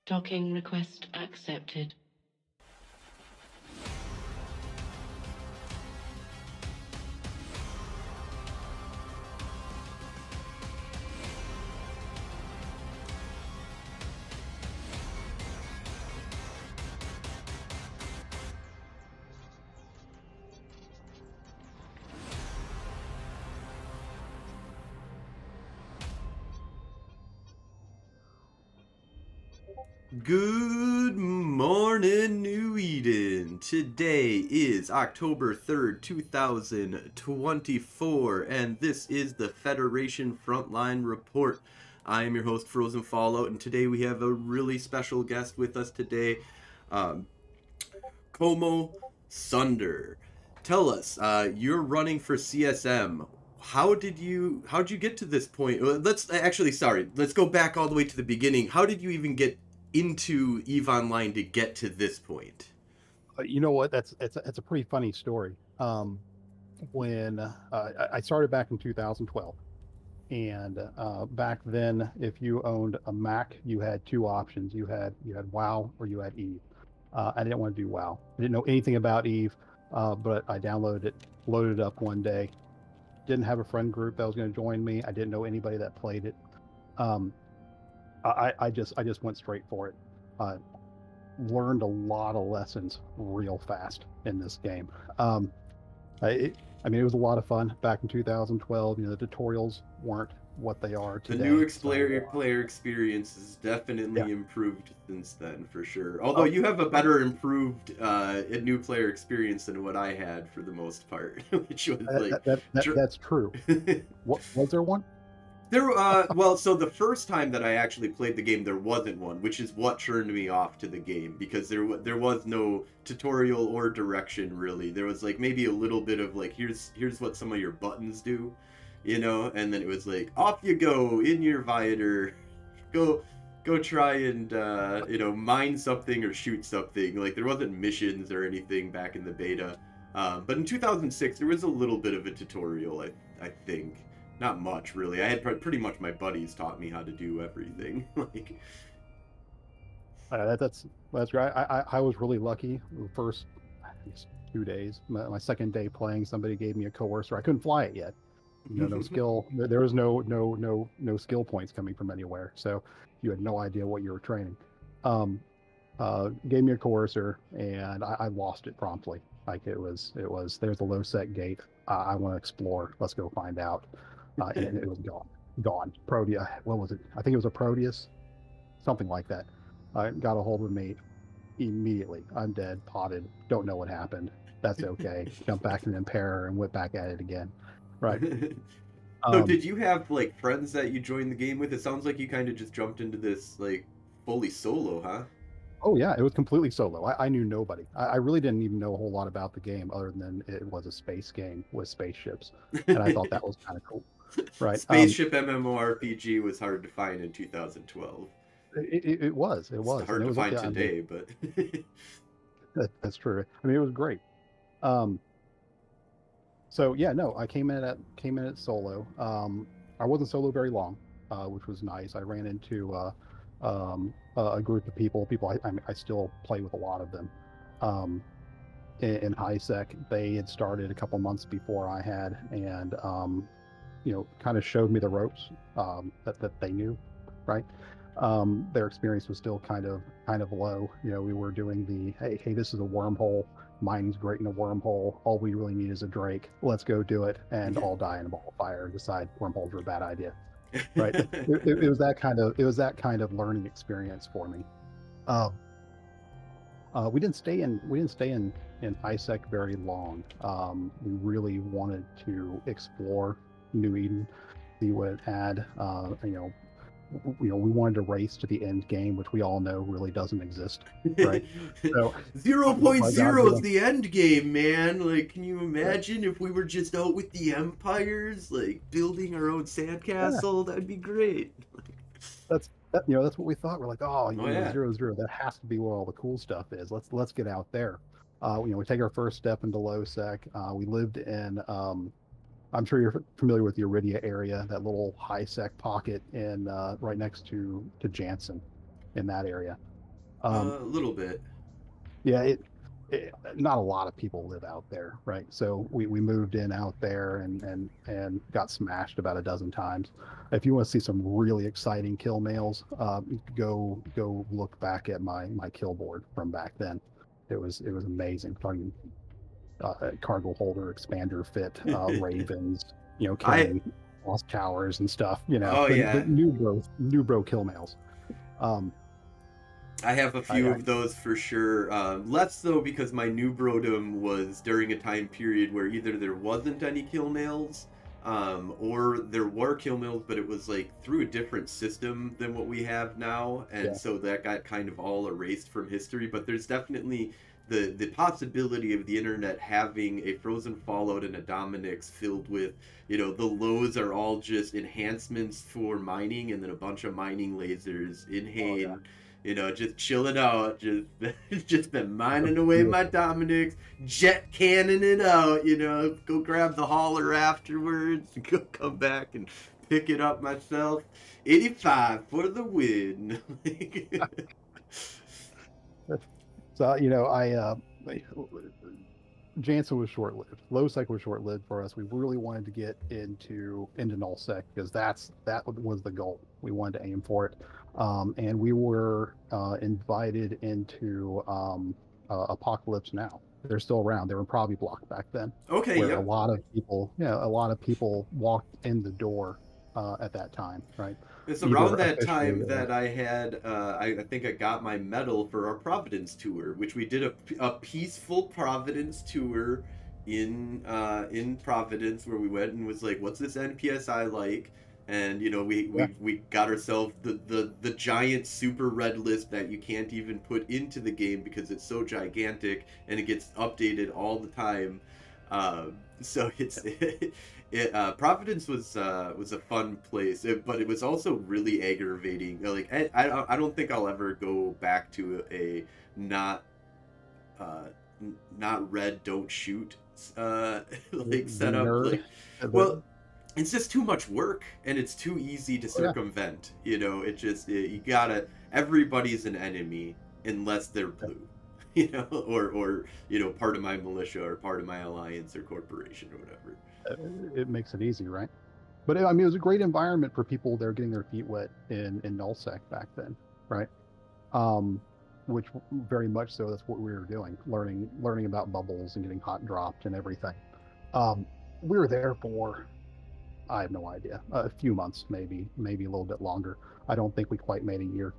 Docking request accepted. Good morning, New Eden. Today is October 3rd, 2024, and this is the Federation Frontline Report. I am your host, Frozen Fallout, and today we have a really special guest with us today, Komo Sunder. Tell us, you're running for CSM. How'd you get to this point? Let's go back all the way to the beginning. How did you even get into EVE Online to get to this point? You know what? It's a pretty funny story. When I started back in 2012, and back then, if you owned a Mac, you had two options. You had WoW or you had EVE. I didn't want to do WoW. I didn't know anything about EVE, but I downloaded it, loaded it up one day. Didn't have a friend group that was going to join me. I didn't know anybody that played it. I just went straight for it. Learned a lot of lessons real fast in this game. I mean, it was a lot of fun back in 2012. You know, the tutorials weren't what they are today. The new player experience has definitely improved since then, for sure. Although you have a better improved new player experience than what I had for the most part, which was that's true. What was there one? Well, so the first time that I actually played the game, there wasn't one, which is what turned me off to the game, because there was no tutorial or direction, really. There was, like, maybe a little bit of, like, here's what some of your buttons do, you know, and then it was like, off you go, in your Viator, go try and, you know, mine something or shoot something. Like, there wasn't missions or anything back in the beta. But in 2006, there was a little bit of a tutorial, I think. Not much, really. I had pretty much my buddies taught me how to do everything. Like, that's right. I was really lucky. The first 2 days, my second day playing, somebody gave me a coercer. I couldn't fly it yet. You know, no skill. There was no skill points coming from anywhere, so you had no idea what you were training. Gave me a coercer, and I lost it promptly. Like it was. There's a low sec gate. I want to explore. Let's go find out. And it was gone. Protea, what was it? I think it was a Proteus, something like that. Got a hold of me immediately. I'm dead, potted, don't know what happened. That's okay. Jump back in the Emperor and went back at it again. Right. So did you have, like, friends that you joined the game with? It sounds like you kind of just jumped into this, like, fully solo, huh? Oh yeah, it was completely solo. I knew nobody. I really didn't even know a whole lot about the game other than it was a space game with spaceships, and I thought that was kind of cool. Right. Spaceship MMORPG was hard to find in 2012. It was. It's hard to find today, but that's true. I mean, it was great. So yeah, no, I came in at solo. I wasn't solo very long, which was nice. I ran into a group of people I still play with a lot of them. In highsec, they had started a couple months before I had, and you know, kind of showed me the ropes that they knew, right? Their experience was still kind of low. You know, we were doing the hey, this is a wormhole. Mining's great in a wormhole. All we really need is a Drake. Let's go do it, and all die in a ball of fire and decide wormholes are a bad idea, right? it was that kind of learning experience for me. We didn't stay in highsec very long. We really wanted to explore New Eden, see what it had. You know, we wanted to race to the end game, which we all know really doesn't exist, right? So 0.0 is the end game, man. Like, can you imagine if we were just out with the empires, like building our own sandcastle? Yeah. That'd be great. That's what we thought. We're like, oh yeah, 0.0. That has to be where all the cool stuff is. Let's get out there. You know, we take our first step into low sec. We lived in I'm sure you're familiar with the Iridia area, that little high sec pocket in right next to Jansen, in that area. A little bit. Yeah, not a lot of people live out there, right? So we moved in out there and got smashed about a dozen times. If you want to see some really exciting kill mails, go look back at my kill board from back then. It was amazing. Talking cargo holder, expander fit, ravens, I killing lost towers and stuff. oh The yeah. new bro kill mails. I have a few of those for sure. Less so because my new brodom was during a time period where either there wasn't any kill mails, or there were kill mails, but it was like through a different system than what we have now, and so that got kind of all erased from history. But there's definitely the possibility of the internet having a Frozen Fallout and a Dominix filled with, the lows are all just enhancements for mining, and then a bunch of mining lasers in Hain. Just chilling out, just been mining away my Dominix, jet cannon it out, go grab the hauler afterwards, and go come back and pick it up myself. 85 for the win. So, Jansen was short-lived. Lowsec was short-lived for us. We really wanted to get into nullsec because that was the goal. We wanted to aim for it, and we were invited into Apocalypse Now. They're still around. They were probably blocked back then. Okay, where yeah. a lot of people walked in the door at that time, right? It's around that time that I had, I think I got my medal for our Providence tour, which we did a peaceful Providence tour in Providence, where we went and was like, what's this NPSI like? And we got ourselves the giant super red list that you can't even put into the game because it's so gigantic and it gets updated all the time. So it's Providence was a fun place, but it was also really aggravating. Like I don't think I'll ever go back to a not red don't shoot like setup. Like, well, it's just too much work and it's too easy to circumvent. You gotta, everybody's an enemy unless they're blue. Or part of my militia or part of my alliance or corporation or whatever. It makes it easy, right? But it was a great environment for people that are getting their feet wet in nullsec back then, right? Which very much so, that's what we were doing, learning about bubbles and getting hot dropped and everything. We were there for, I have no idea, a few months, maybe a little bit longer. I don't think we quite made a year.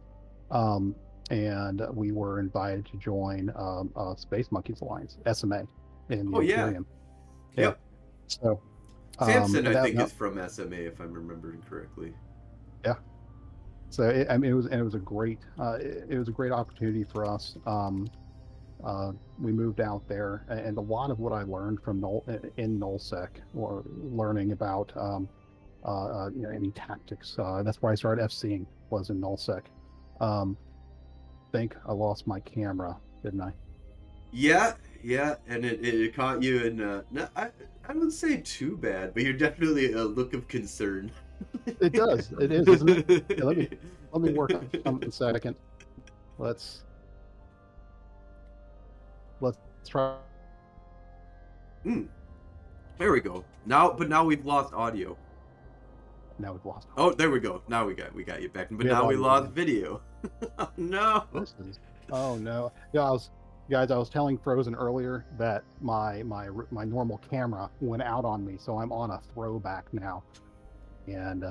And we were invited to join SpaceMonkey's Alliance, SMA, in the Imperium. Yeah. Yep. So Samson, I think, is from SMA, if I'm remembering correctly. Yeah. So it was a great opportunity for us. We moved out there, and a lot of what I learned from nullsec, or learning about any tactics. That's why I started FCing, was in nullsec. Think I lost my camera, didn't I? Yeah, and it caught you in no, I wouldn't say too bad, but you're definitely a look of concern. It does. It is, isn't it? Yeah, let me work on something a second. Let's try. There we go. Now we've lost audio. Now we've lost. Oh, there we go. Now we got you back. But now we lost video. Oh, no. Oh no. Yeah, I was telling Frozen earlier that my normal camera went out on me, so I'm on a throwback now, and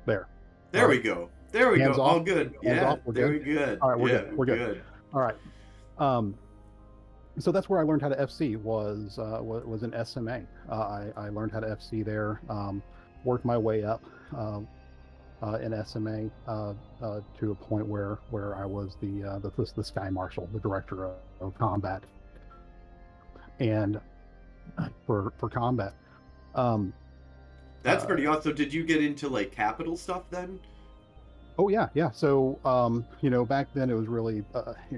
there. There we go. There we go. All good. Yeah. Very good. All right, we're good. All right. So that's where I learned how to FC, was in SMA. I learned how to FC there. Worked my way up in SMA to a point where I was the Sky Marshal, the director of combat, and for combat. That's pretty awesome. Did you get into like capital stuff then? Oh yeah. So back then it was really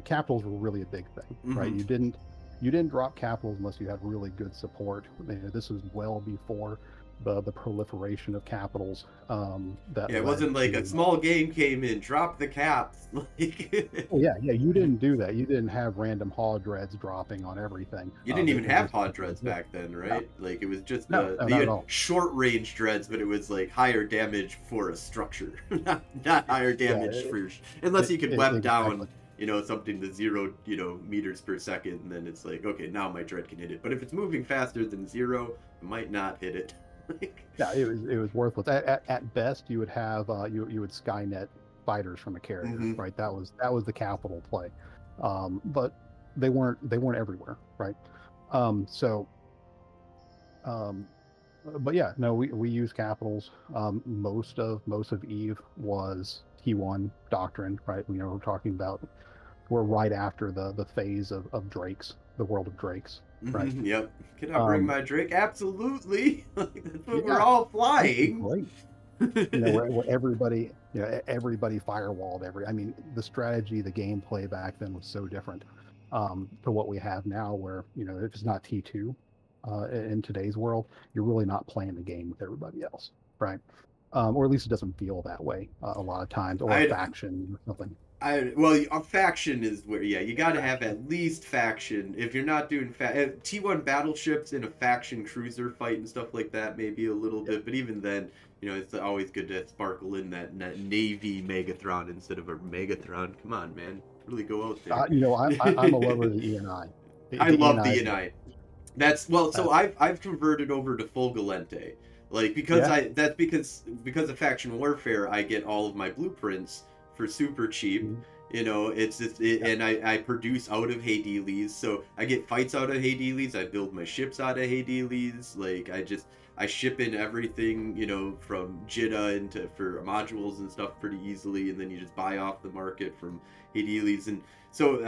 capitals were really a big thing, right? You didn't drop capitals unless you had really good support. This was well before the proliferation of capitals that Yeah, it led wasn't like to, a small game came in, drop the caps. Like, oh yeah, you didn't do that. You didn't have random hog dreads dropping on everything. you didn't even They have just pod dreads back then, right? Like it was just no, you not at had all. short range dreads, but it was like higher damage for a structure, not higher damage for unless you could web down, something to 0, meters per second, and then it's like, okay, now my dread can hit it. But if it's moving faster than 0, it might not hit it. Yeah, it was worthless. At best, you would have you would Skynet fighters from a carrier, right? That was the capital play, but they weren't everywhere, right? But yeah, no, we use capitals. Most of Eve was T1 doctrine, right? We're talking about, we're right after the phase of Drakes, the world of Drakes, right? Yep. Can I bring my Drake? Absolutely. That's what we're Yeah, all flying. great. Where everybody, everybody firewalled I mean, the strategy, the gameplay back then was so different to what we have now, where, if it's not T2 in today's world, you're really not playing the game with everybody else, right? Or at least it doesn't feel that way a lot of times, or a faction or something. A faction is where, you got to have at least faction. If you're not doing T1 battleships in a faction cruiser fight and stuff like that, maybe a little bit, but even then, it's always good to sparkle in that Navy Megathron instead of a Megathron. Come on, man, really go out there. I'm a lover of the ENI. I love the ENI. So I've converted over to Fulgulente, like because of faction warfare, I get all of my blueprints for super cheap. And I produce out of Hades, so I get fights out of Hades. I build my ships out of Hades. Like I ship in everything, from JITA for modules and stuff pretty easily, and then you just buy off the market from Hades. And so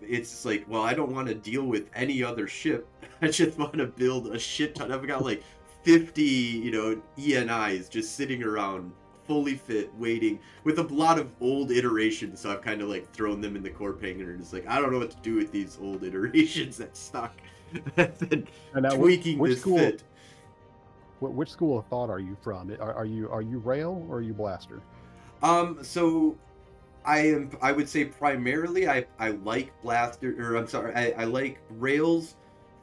it's just like, well, I don't want to deal with any other ship. I just want to build a shit ton. I've got like 50, ENIs just sitting around, fully fit, waiting, with a lot of old iterations. So I've kind of like thrown them in the core hangar and it's like, I don't know what to do with these old iterations that stuck. And tweaking this fit. Which school of thought are you from? Are you rail or are you blaster? So I would say primarily I like blaster, or I'm sorry, I like rails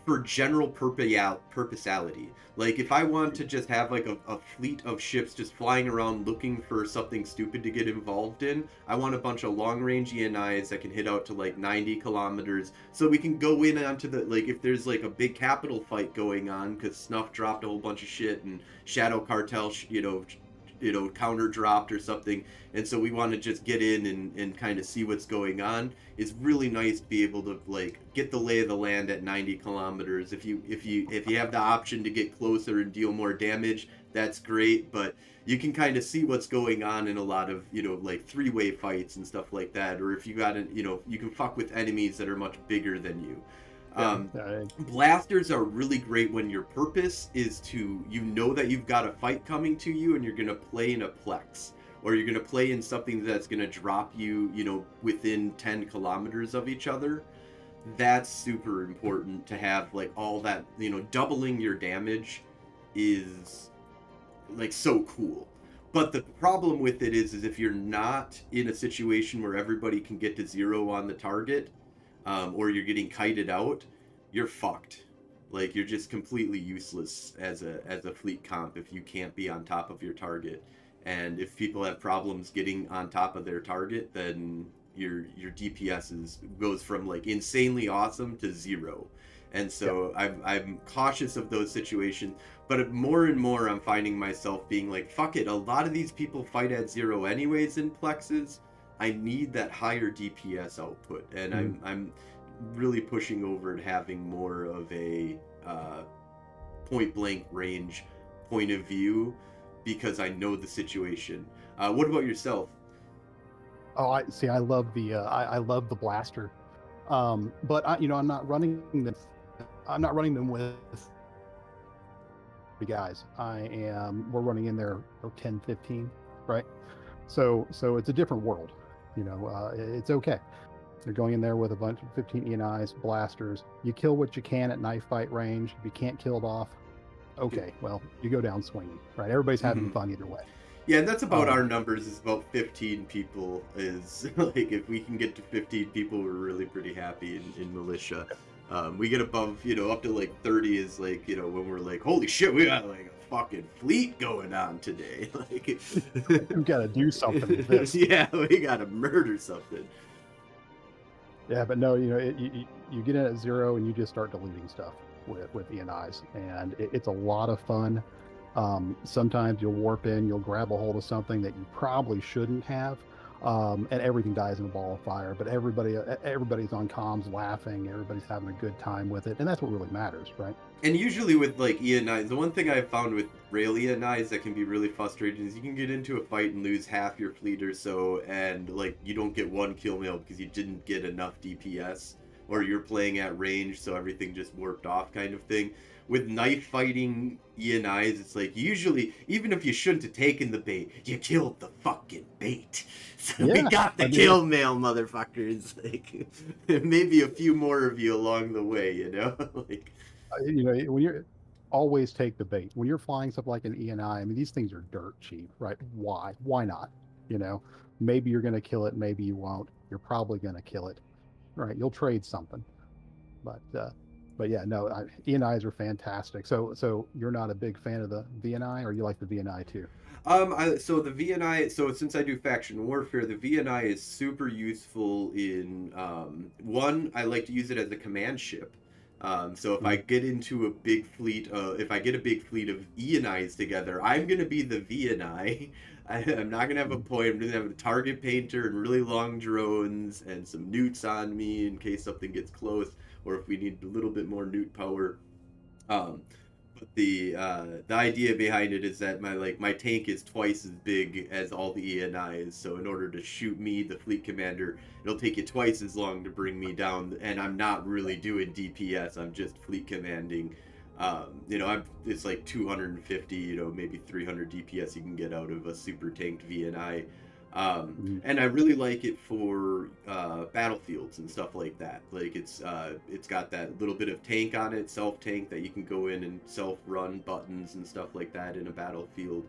for general purposality. Like if I want to just have like a fleet of ships just flying around looking for something stupid to get involved in, I want a bunch of long range ENIs that can hit out to like 90 kilometers, so we can go in onto the, like if there's like a big capital fight going on because Snuff dropped a whole bunch of shit and Shadow Cartel counter dropped or something, and so we want to just get in and kind of see what's going on. It's really nice to be able to like get the lay of the land at 90 kilometers. If you have the option to get closer and deal more damage, that's great, but you can kind of see what's going on in a lot of like 3-way fights and stuff like that. Or if you got you can fuck with enemies that are much bigger than you. Blasters are really great when your purpose is to, that you've got a fight coming to you and you're going to play in a plex, or you're going to play in something that's going to drop you, within 10 kilometers of each other. That's super important to have, like, all that, doubling your damage is, like, so cool. But the problem with it is if you're not in a situation where everybody can get to 0 on the target, or you're getting kited out, you're fucked. Like, you're just completely useless as a fleet comp if you can't be on top of your target. And if people have problems getting on top of their target, then your DPS goes from like insanely awesome to 0. And so I'm cautious of those situations, but more and more I'm finding myself being like, fuck it, a lot of these people fight at 0 anyways in plexes. I need that higher DPS output, and I'm really pushing over to having more of a point blank range point of view, because I know the situation. What about yourself? Oh, I see. I love the blaster, but I'm not running them. I'm not running them with the guys. We're running in there 10, 15, right? So it's a different world. It's okay. You're going in there with a bunch of 15 ENIs, blasters. You kill what you can at knife fight range. If you can't kill it off, okay, well, you go down swinging, right? Everybody's having fun either way. Yeah, and that's about our numbers, is about 15 people. Is like, if we can get to 15 people, we're really pretty happy in militia. We get above, up to like 30 is like, when we're like, holy shit, we got like a fucking fleet going on today. Like, we gotta do something with this. Yeah, we gotta murder something. Yeah, but no, you get in at 0 and you just start deleting stuff with ENIs, and it's a lot of fun. Sometimes you'll warp in, you'll grab a hold of something that you probably shouldn't have, and everything dies in a ball of fire. But everybody's on comms laughing, everybody's having a good time with it, and that's what really matters, right? And usually with like ENIs, the one thing I've found with rail ENIs that can be really frustrating is you can get into a fight and lose half your fleet or so, and like you don't get one kill mail because you didn't get enough DPS, or you're playing at range, so everything just warped off, kind of thing. With knife fighting ENIs, it's like, usually, even if you shouldn't have taken the bait, you killed the fucking bait. So we got the kill mail, motherfuckers. Like, maybe a few more of you along the way, like, when you're always take the bait when you're flying stuff like an ENI. I mean, these things are dirt cheap, right? Why not? Maybe you're going to kill it, maybe you won't. You're probably going to kill it, right? You'll trade something, but yeah, no, ENIs are fantastic. So you're not a big fan of the VNI, or you like the VNI too? So the VNI, so since I do faction warfare, the VNI is super useful in, one, I like to use it as a command ship. So if I get into a big fleet, if I get a big fleet of ENIs together, I'm going to be the VNI. I'm not going to have a point. I'm going to have a target painter and really long drones and some newts on me in case something gets close, or if we need a little bit more newt power. But the idea behind it is that my tank is twice as big as all the ENIs, so in order to shoot me, the fleet commander, it'll take you twice as long to bring me down, and I'm not really doing DPS, I'm just fleet commanding. It's like 250, maybe 300 DPS you can get out of a super tanked VNI. And I really like it for battlefields and stuff like that. Like, it's got that little bit of tank on it, self-tank, that you can go in and self-run buttons and stuff like that in a battlefield.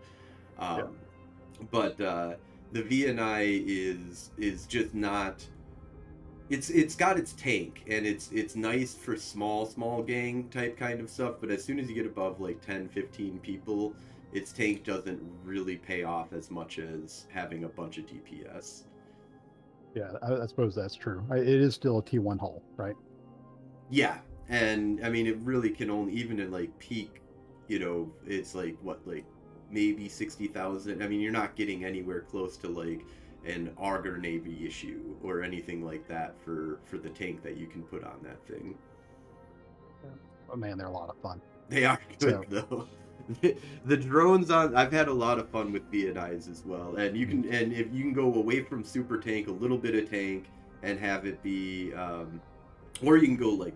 But the VNI is just not... It's got its tank, and it's nice for small gang type kind of stuff, but as soon as you get above like 10-15 people, its tank doesn't really pay off as much as having a bunch of DPS. Yeah, I suppose that's true. It is still a T1 hull, right? Yeah, and I mean, it really can only, even in like peak, it's like, what, like maybe 60,000. I mean, you're not getting anywhere close to like an Auger Navy issue or anything like that for the tank that you can put on that thing. Oh man, they're a lot of fun. They are good, though. The drones I've had a lot of fun with VNIs as well, and if you can go away from super tank, a little bit of tank, and have it be, or you can go like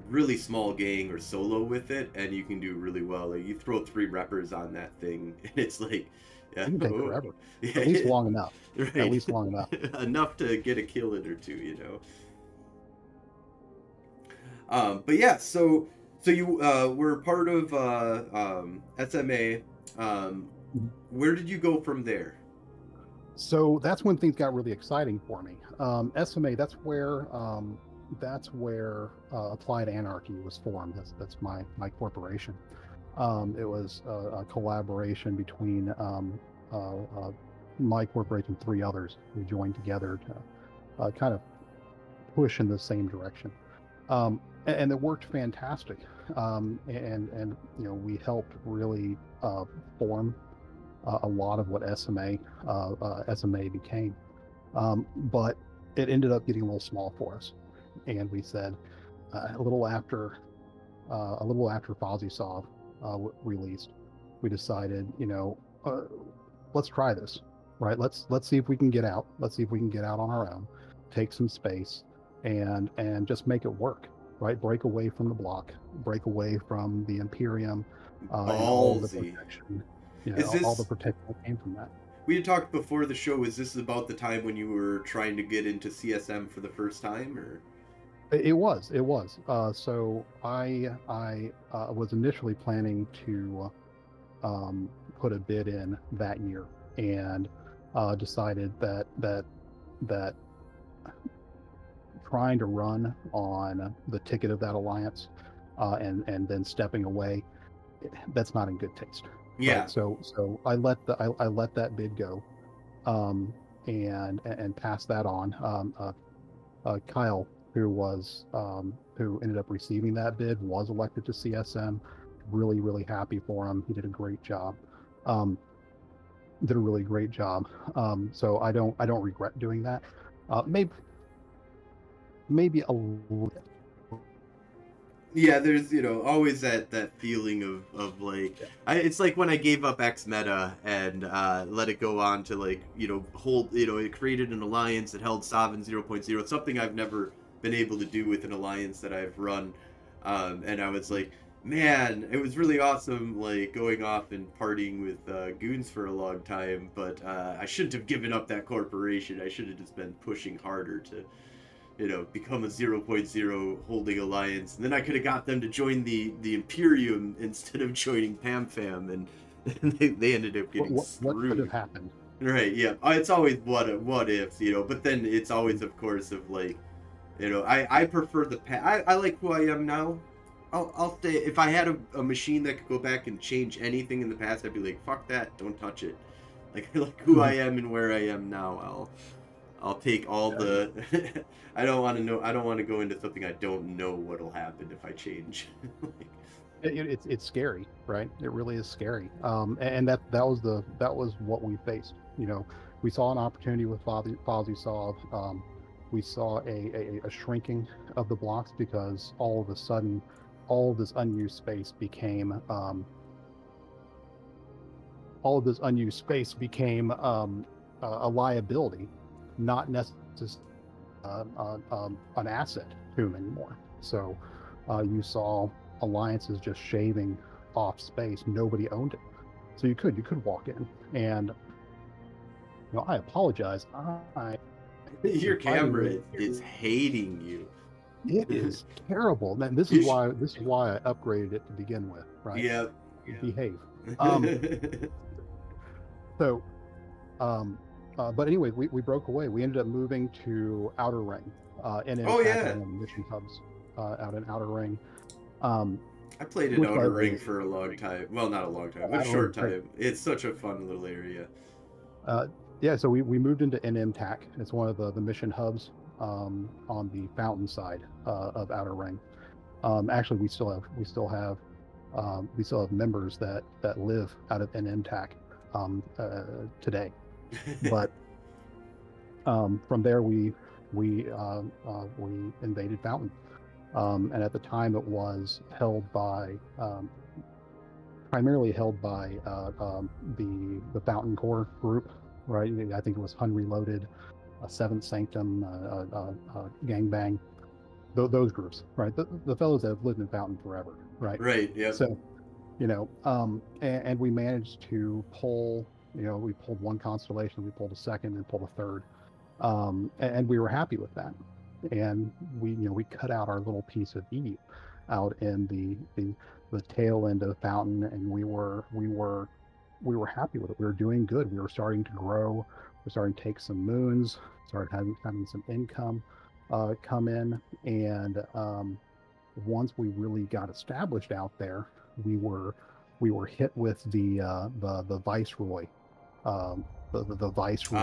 really small gang or solo with it, and you can do really well. Like, you throw 3 reppers on that thing, and it's like, it can take forever. At least long enough. Right. At least long enough. Enough to get a kill in or two, But yeah, so you were part of SMA. Where did you go from there? So that's when things got really exciting for me. SMA, that's where Applied Anarchy was formed. That's my corporation. It was a collaboration between my corporation and 3 others who joined together to kind of push in the same direction. And it worked fantastic. And we helped really form a lot of what SMA became. But it ended up getting a little small for us, and we said a little after FozzieSov released, we decided, let's try this, right? Let's see if we can get out. Let's see if we can get out on our own, take some space, and just make it work, right? Break away from the block, break away from the Imperium, and all the protection. All the protection that came from that. We had talked before the show. Is this about the time when you were trying to get into CSM for the first time, or? It was. So I was initially planning to put a bid in that year, and decided that trying to run on the ticket of that alliance, and then stepping away, that's not in good taste. Yeah. Right? So I let that bid go, and pass that on. Kyle, who ended up receiving that bid, was elected to CSM. Really happy for him. He did a great job. Did a really great job. So I don't regret doing that. Maybe a little bit. Yeah, there's always that feeling of like, it's like when I gave up X Meta and let it go on to like hold, it created an alliance that held Sovereign 0.0, something I've never been able to do with an alliance that I've run, and I was like, man, it was really awesome, like going off and partying with goons for a long time, but I shouldn't have given up that corporation. I should have just been pushing harder to become a 0.0 holding alliance, and then I could have got them to join the Imperium instead of joining PamFam, and they ended up getting screwed. What could have happened? Right, yeah. It's always what ifs, but then it's always, of course, of like, I prefer the I like who I am now. I'll stay. If I had a machine that could go back and change anything in the past, I'd be like, fuck that, don't touch it. Like who I am and where I am now, I'll take all the. I don't want to know. I don't want to go into something I don't know what'll happen if I change. It's scary, right? It really is scary. And that was what we faced. We saw an opportunity with Fozzy. We saw a shrinking of the blocks, because all of a sudden, all of this unused space became a liability, not necessarily an asset to him anymore. So you saw alliances just shaving off space. Nobody owned it, so you could walk in, and I apologize. Your camera is hating you. It is terrible. And this is why I upgraded it to begin with, right? Yeah. Behave. So, but anyway, we broke away. We ended up moving to Outer Ring, and in mission hubs out in Outer Ring. I played in Outer Ring for a long time. Well, not a long time, but a short time. It's such a fun little area. Yeah, so we moved into NMTAC. It's one of the mission hubs on the fountain side of Outer Ring. Actually, we still have members that live out of NMTAC today. But from there we invaded Fountain, and at the time it was primarily held by the Fountain Core group, right? I think it was Hun Reloaded, Seventh Sanctum, Gangbang, those groups, right? The fellows that have lived in Fountain forever, right? Right. Yeah. So, and we managed to pull. We pulled one constellation, we pulled a second, and pulled a third, and we were happy with that. And we cut out our little piece of Eve out in the tail end of Fountain, and we were happy with it. We were doing good. We were starting to grow. We were starting to take some moons. Started having some income come in, and once we really got established out there, we were hit with the Viceroy. The Viceroy.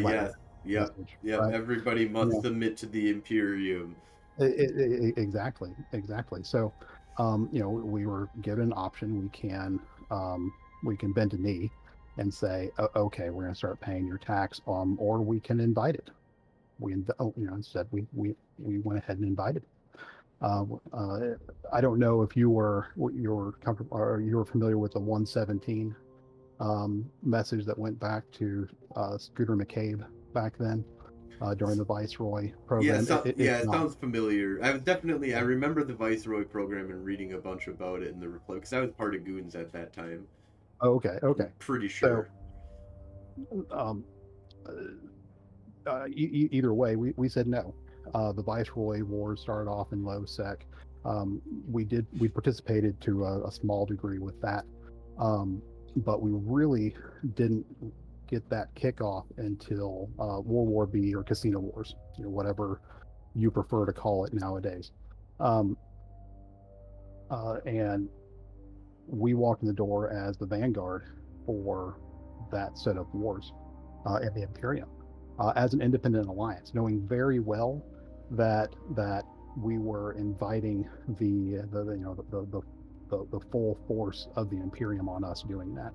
Yes. Yep. Yep. Right? Everybody must submit to the Imperium. Exactly. So, we were given an option. We can bend a knee and say, okay, we're going to start paying your tax, or we can invite it. Instead we went ahead and invited. I don't know if you were comfortable, or you were familiar with the 117 message that went back to Scooter McCabe back then during the Viceroy program. It sounds familiar. I remember the Viceroy program and reading a bunch about it in the reply, because I was part of Goons at that time. Okay. I'm pretty sure. So, either way, we said no. the Viceroy Wars started off in low sec. We participated to a small degree with that, but we really didn't get that kickoff until World War B or Casino Wars, whatever you prefer to call it nowadays. And we walked in the door as the vanguard for that set of wars in the Imperium, as an independent alliance, knowing very well that we were inviting the full force of the Imperium on us doing that.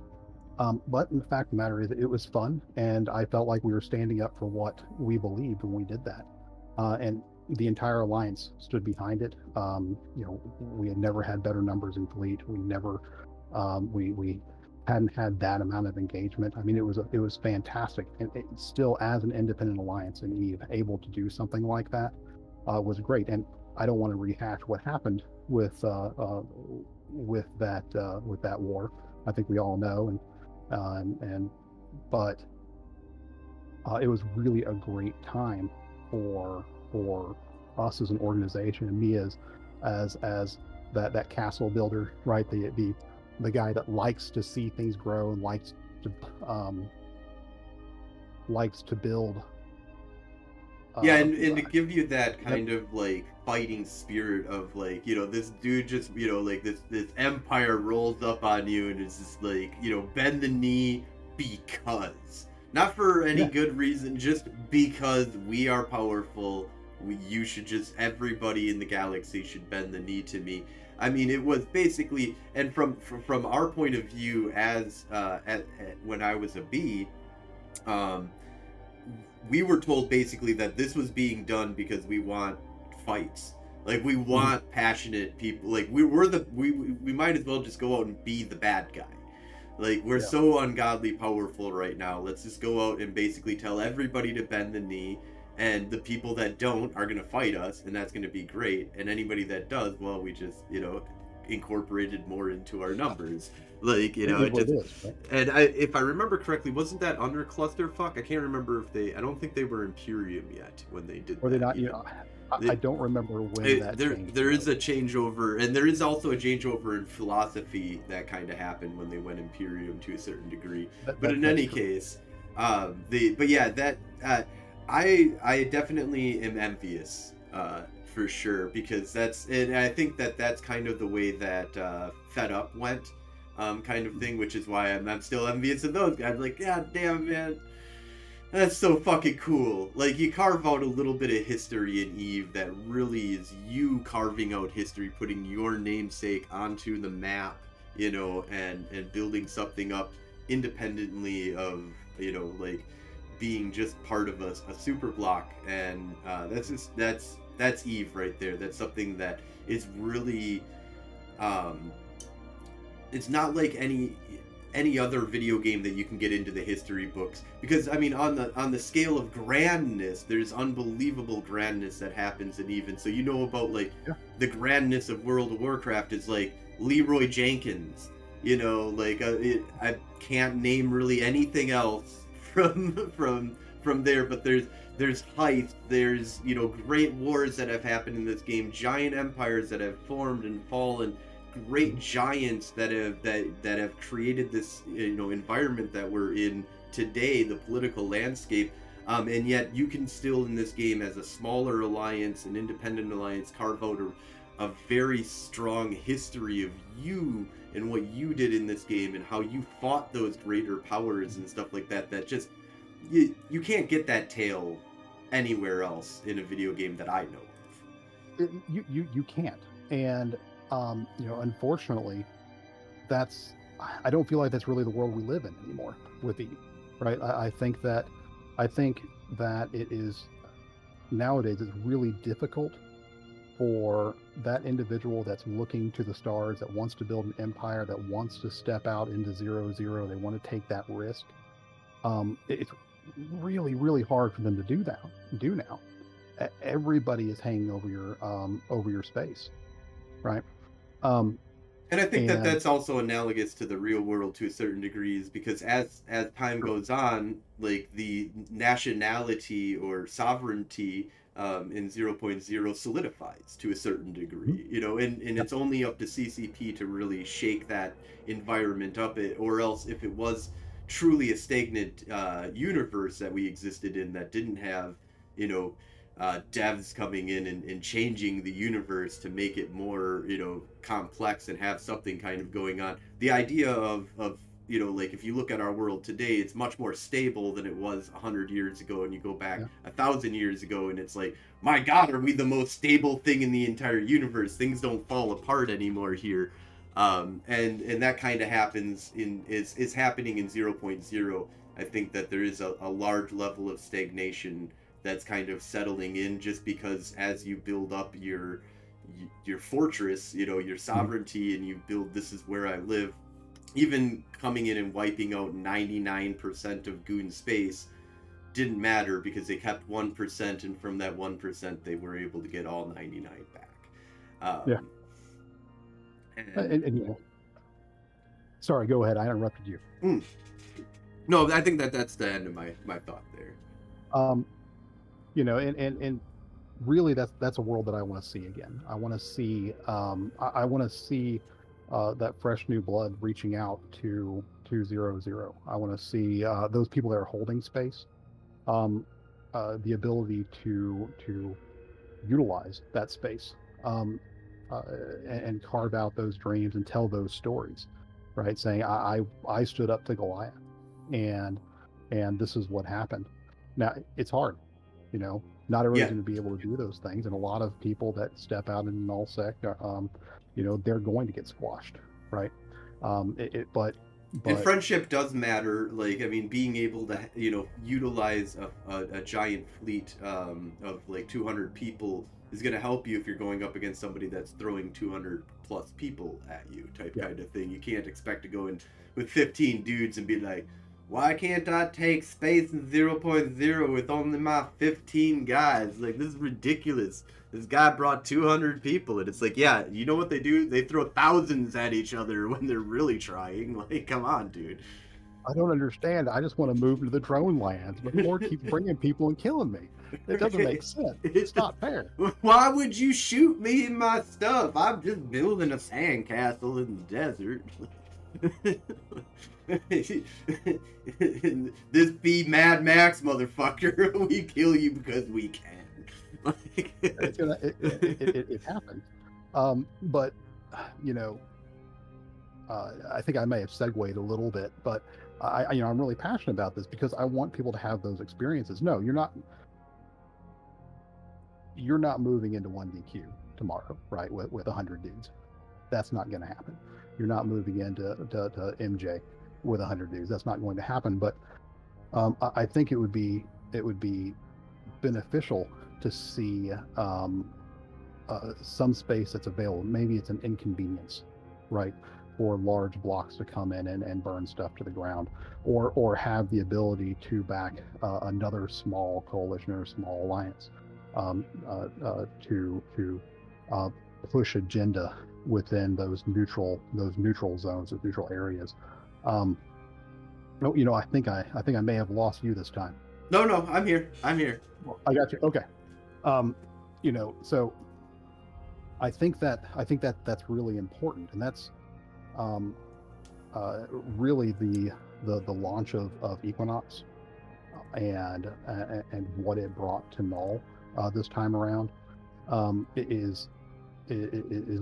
But the fact of the matter is, it was fun, and I felt like we were standing up for what we believed when we did that. And the entire alliance stood behind it. We had never had better numbers in fleet. We never, we hadn't had that amount of engagement. I mean, it was fantastic, and it still, as an independent alliance in Eve, able to do something like that was great. And I don't want to rehash what happened with that war. I think we all know, but it was really a great time for us as an organization, and me as that castle builder, right? The guy that likes to see things grow and likes to build. And to give you that kind of like fighting spirit of like, this dude just, like this empire rolls up on you and it's just like, bend the knee because, not for any good reason, just because we are powerful. You should just, everybody in the galaxy should bend the knee to me. I mean, it was basically, and from our point of view as when I was a B, we were told basically that this was being done because we want fights. Like, we want passionate people. Like, we might as well just go out and be the bad guy. Like, we're so ungodly powerful right now. Let's just go out and basically tell everybody to bend the knee, and the people that don't are going to fight us, and that's going to be great. And anybody that does, well, we just, incorporated more into our numbers. Like, it just, right? And if I remember correctly, wasn't that under Clusterfuck? I can't remember I don't think they were Imperium yet when they did that. Were they not? I don't remember when that changed. There is a changeover, and there is also a changeover in philosophy that kind of happened when they went Imperium to a certain degree. But in any case, I definitely am envious, for sure, because and I think that's kind of the way that Fed Up went, kind of thing, which is why I'm still envious of those guys. Like, God damn, man, that's so fucking cool. Like, you carve out a little bit of history in Eve that really is you carving out history, putting your namesake onto the map, and building something up independently of, like, being just part of a super block. And that's Eve right there. That's something that is really, it's not like any other video game that you can get into the history books, because I mean, on the scale of grandness, there's unbelievable grandness that happens in Eve. And so about like the grandness of World of Warcraft is like Leroy Jenkins, like I can't name really anything else from there, but there's height, there's great wars that have happened in this game, giant empires that have formed and fallen, great giants that have created this environment that we're in today, the political landscape, and yet you can still in this game, as a smaller alliance, an independent alliance, carve out a very strong history of you and what you did in this game and how you fought those greater powers and stuff like that. That just you can't get that tale anywhere else in a video game that I know of. You can't. And unfortunately, I don't feel like that's really the world we live in anymore with Eve, right? I think that it is, nowadays, it's really difficult for that individual that's looking to the stars, that wants to build an empire, that wants to step out into 0-0, they want to take that risk. It's really, really hard for them to do now. Everybody is hanging over your space, right? And I think that And that's also analogous to the real world to a certain degrees, because as time goes on, like the nationality or sovereignty in 0.0 solidifies to a certain degree, you know, and yep, it's only up to CCP to really shake that environment up, or else if it was truly a stagnant universe that we existed in that didn't have, you know, devs coming in and changing the universe to make it more, you know, complex and have something kind of going on. The idea of you know, like if you look at our world today, it's much more stable than it was 100 years ago, and you go back yeah, 1,000 years ago, and it's like, my God, are we the most stable thing in the entire universe? Things don't fall apart anymore here. And that kind of happens is happening in 0.0. I think that there is a large level of stagnation that's kind of settling in, just because as you build up your fortress, you know, your sovereignty, and you build, this is where I live, even coming in and wiping out 99% of Goon space didn't matter, because they kept 1%, and from that 1% they were able to get all 99 back. yeah. And And you know, sorry, go ahead. I interrupted you. no, I think that that's the end of my thought there. You know, and really that's a world that I want to see again. I want to see I want to see that fresh new blood reaching out to 0.0. I want to see those people that are holding space, the ability to utilize that space, and carve out those dreams and tell those stories, right? Saying I stood up to Goliath, and this is what happened. Now it's hard, you know. Not everybody's going to be able to do those things, and a lot of people that step out in nullsec, you know, they're going to get squashed, right? But and friendship does matter. Like, I mean, being able to, you know, utilize a giant fleet of like 200 people is going to help you if you're going up against somebody that's throwing 200 plus people at you, type kind of thing. You can't expect to go in with 15 dudes and be like, why can't I take space in 0.0 with only my 15 guys? Like, this is ridiculous. This guy brought 200 people, and it's like, yeah, you know what they do? They throw thousands at each other when they're really trying. Like, come on, dude. I don't understand. I just want to move to the drone lands, but Lord keeps bringing people and killing me. It doesn't make sense. It's not fair. Why would you shoot me in my stuff? I'm just building a sandcastle in the desert. This be Mad Max, motherfucker. We kill you because we can. It happens. But you know, I think I may have segued a little bit, but you know, I'm really passionate about this because I want people to have those experiences. No, you're not moving into 1DQ tomorrow, right? With 100 dudes. That's not going to happen. You're not moving into to MJ with 100 dudes. That's not going to happen. But I think it would be beneficial to see some space that's available. Maybe it's an inconvenience, right, for large blocks to come in and burn stuff to the ground, or have the ability to back another small coalition or small alliance to push agenda within those neutral zones, those neutral areas. You know, I think I may have lost you this time. No, I'm here. I got you. Okay. You know, so I think that's really important, and that's really the launch of Equinox and what it brought to null this time around is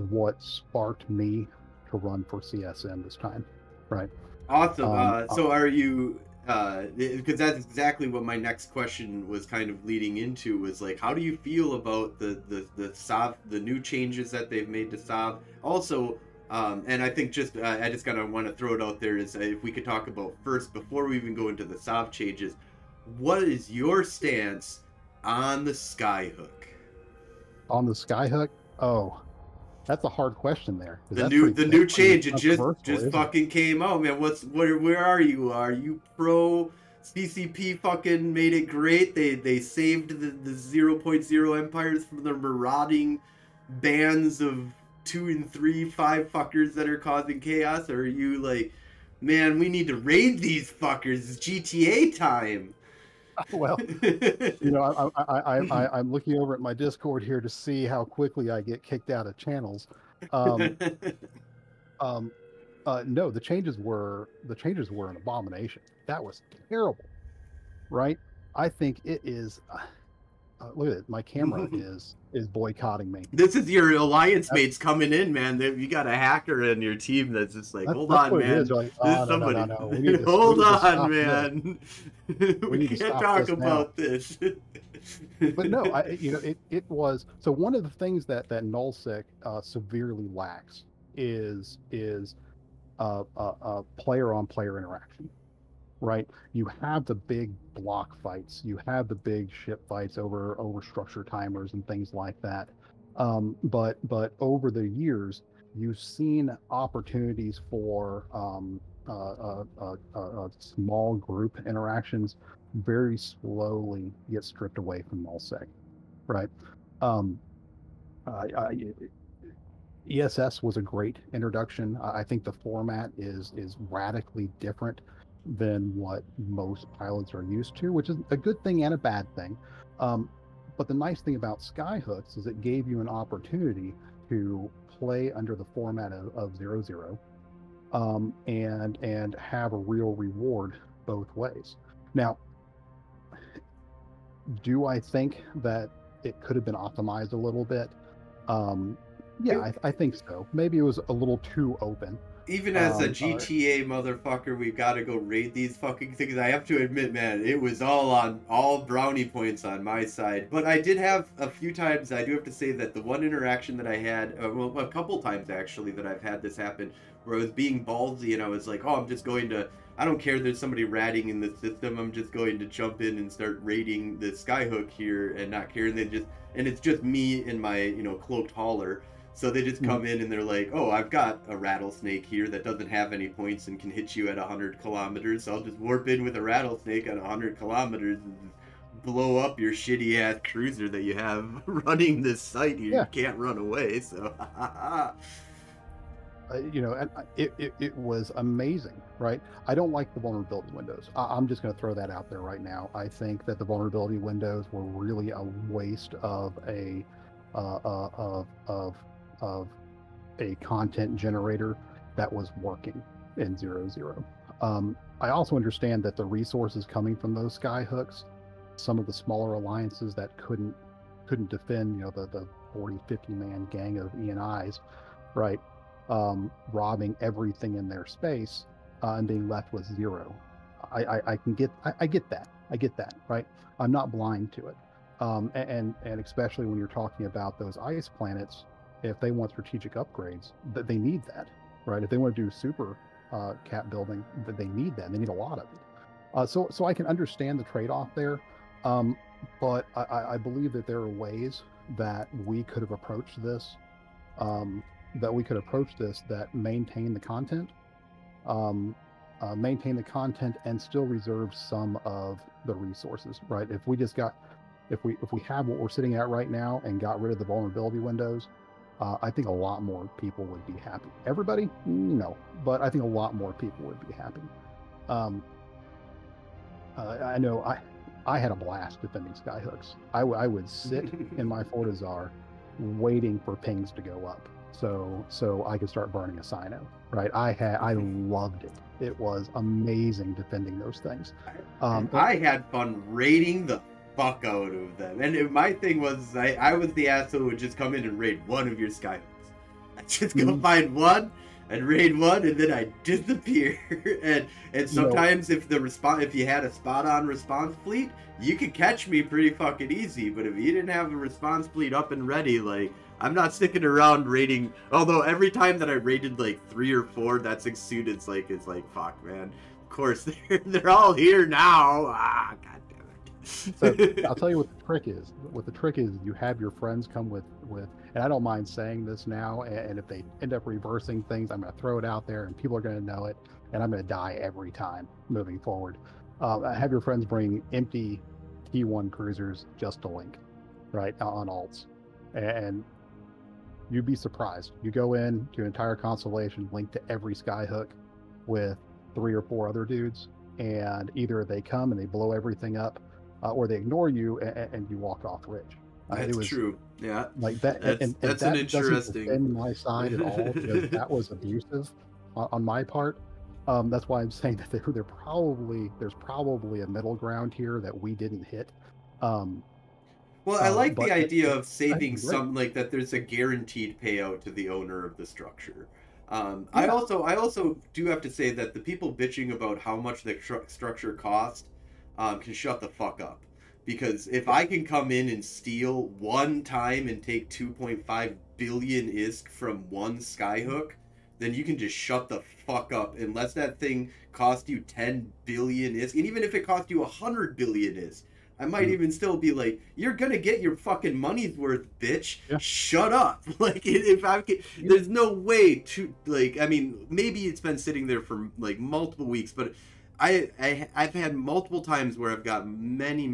what sparked me to run for CSM this time, right? Awesome. So are you, because that's exactly what my next question was kind of leading into, was like, how do you feel about the new changes that they've made to SOV? Also, and I think I just kind of want to throw it out there, is if we could talk about first, before we even go into the SOV changes, what is your stance on the Skyhook? On the Skyhook? Oh, that's a hard question there. The new change, it just fucking came out, man. Where are you? Are you pro CCP? Fucking made it great. They saved the 0.0 empires from the marauding bands of 2 and 3, 5 fuckers that are causing chaos, or are you like, man, we need to raid these fuckers? It's GTA time. Well, you know, I'm looking over at my Discord here to see how quickly I get kicked out of channels. No, the changes were an abomination. That was terrible, right? I think it is. Look at it. My camera is boycotting me. This is your alliance mates coming in, man. You got a hacker in your team that's just like, hold on, man. Like, this is somebody. Hold on, man. We can't talk about this. But no, it was. So one of the things that nullsec severely lacks is player-on-player interaction. Right, you have the big block fights, you have the big ship fights over structure timers and things like that. But over the years, you've seen opportunities for small group interactions very slowly get stripped away from nullsec. Right. ESS was a great introduction. I think the format is radically different than what most pilots are used to, which is a good thing and a bad thing. But the nice thing about Skyhooks is it gave you an opportunity to play under the format of 0-0 and have a real reward both ways. Now, do I think that it could have been optimized a little bit? Yeah, I think so. Maybe it was a little too open. Even as a GTA motherfucker, we've got to go raid these fucking things. I have to admit, man, it was all brownie points on my side. But I did have a few times, I do have to say that the one interaction that I had, well, a couple times actually that I've had this happen, where I was being ballsy and I was like, oh, I'm just going to, I don't care there's somebody ratting in the system, I'm just going to jump in and start raiding the Skyhook here and not care. And it's just me and my, cloaked hauler. So they just come in and they're like, oh, I've got a rattlesnake here that doesn't have any points and can hit you at 100 kilometers. So I'll just warp in with a rattlesnake at 100 kilometers and just blow up your shitty ass cruiser that you have running this site here. Yeah. You can't run away. So, it was amazing, right? I don't like the vulnerability windows. I'm just going to throw that out there right now. I think that the vulnerability windows were really a waste of a content generator that was working in 0-0. I also understand that the resources coming from those Skyhooks, some of the smaller alliances that couldn't defend, the 40, 50 man gang of ENIs, right, robbing everything in their space and being left with 0. I get that, right? I'm not blind to it. And especially when you're talking about those ice planets, if they want strategic upgrades, that they need that, right? If they want to do super cap building, that they need that. They need a lot of it. So I can understand the trade-off there, but I believe that there are ways that we could have approached this, that maintain the content, and still reserve some of the resources, right? If we have what we're sitting at right now and got rid of the vulnerability windows, I think a lot more people would be happy. Everybody? No. But I think a lot more people would be happy. I know I had a blast defending Skyhooks. I would sit in my Fortizar waiting for pings to go up so I could start burning a Sino, right? I loved it. It was amazing defending those things. I had fun raiding the fuck out of them. And my thing was, I was the asshole who would just come in and raid one of your Skyhooks. I'd just go find one and raid one, and then I'd disappear. and sometimes if you had a spot-on response fleet, you could catch me pretty fucking easy. But if you didn't have a response fleet up and ready, like, I'm not sticking around raiding. Although every time that I raided like 3 or 4, that's exuded. It's like fuck, man. Of course they're all here now. God damn it. So I'll tell you what the trick is. What the trick is, you have your friends come with, and I don't mind saying this now. And if they end up reversing things, I'm going to throw it out there, and people are going to know it, and I'm going to die every time moving forward. Have your friends bring empty T1 cruisers just to link, right, on alts, and you'd be surprised. You go in to an entire constellation linked to every skyhook with 3 or 4 other dudes, and either they come and they blow everything up, or they ignore you and you walk off rich. That's It was true. Yeah. like that, and That's an that doesn't interesting. defend my side at all, because that was abusive on my part. That's why I'm saying that there's probably a middle ground here that we didn't hit. Well, I like But the idea of I saving think great. some, like that. There's a guaranteed payout to the owner of the structure. I Yeah. also do have to say that the people bitching about how much the structure cost can shut the fuck up. Because if I can come in and steal one time and take 2.5 billion ISK from one skyhook, then you can just shut the fuck up unless that thing cost you 10 billion ISK. And even if it cost you 100 billion ISK, I might even still be like, you're gonna get your fucking money's worth, bitch. Yeah. Shut up. Like, if I can, there's no way to, like, I mean, maybe it's been sitting there for like multiple weeks, but I've had multiple times where I've got many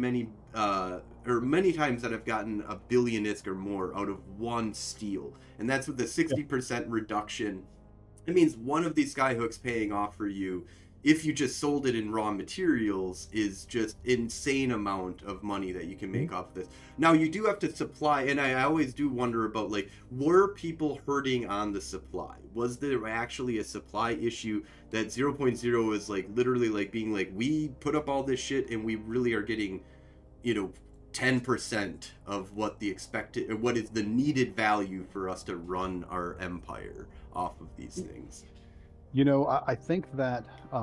times that I've gotten a billion ISK or more out of one steal, and that's with the 60% reduction. It means one of these skyhooks paying off for you, if you just sold it in raw materials, is just insane amount of money that you can make off of this. Now, you do have to supply, and I always do wonder about, like, were people hurting on the supply? Was there actually a supply issue that 0.0 is, like, literally, like, being like, we put up all this shit and we really are getting, 10% of what the expected, or what is the needed value for us to run our empire off of these things? I think that I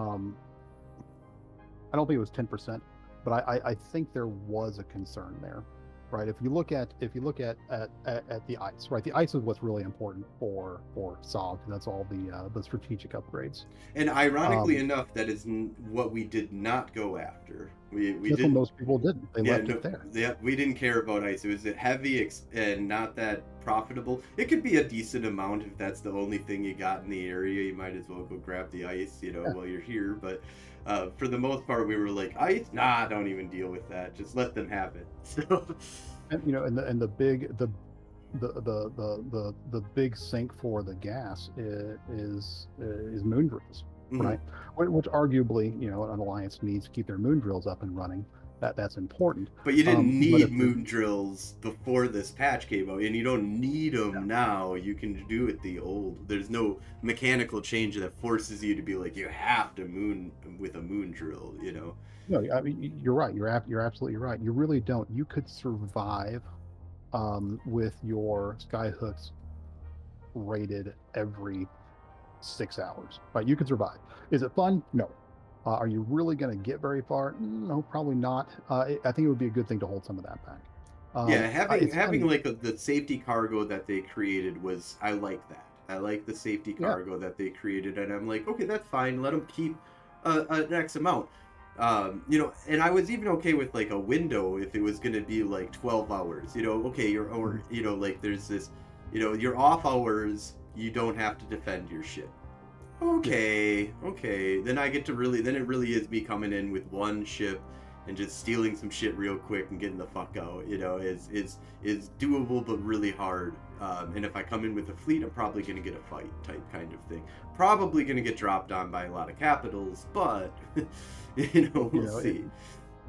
don't think it was 10%, but I think there was a concern there, right? If you look at the ice, right? The ice is what's really important for SOG. That's all the strategic upgrades. And ironically enough, that is what we did not go after. We That's didn't. what most people didn't. They left it there. Yeah, we didn't care about ice. It was heavy and not that profitable. It could be a decent amount if that's the only thing you got in the area. You might as well go grab the ice, while you're here. But for the most part, we were like, ice? Nah, don't even deal with that. Just let them have it. So, and the big sink for the gas is moon drills, right? Which arguably, an alliance needs to keep their moon drills up and running. That's important. But you didn't need moon drills before this patch came out, and you don't need them now. You can do it the old. There's no mechanical change that forces you to be like, you have to moon with a moon drill. No, I mean, you're right. You're absolutely right. You really don't. You could survive with your skyhooks rated every 6 hours, right? You could survive. Is it fun? No. Are you really going to get very far? No, probably not. I think it would be a good thing to hold some of that back. Having like the safety cargo that they created was, I like that. I like the safety cargo that they created, and I'm like, okay, that's fine. Let them keep an X amount. And I was even okay with like a window if it was going to be like 12 hours. Okay, like there's this, your off hours, you don't have to defend your shit. Okay. Then it really is me coming in with one ship and just stealing some shit real quick and getting the fuck out. Is doable but really hard. And if I come in with a fleet, I'm probably gonna get a fight type kind of thing. Probably gonna get dropped on by a lot of capitals, but we'll see.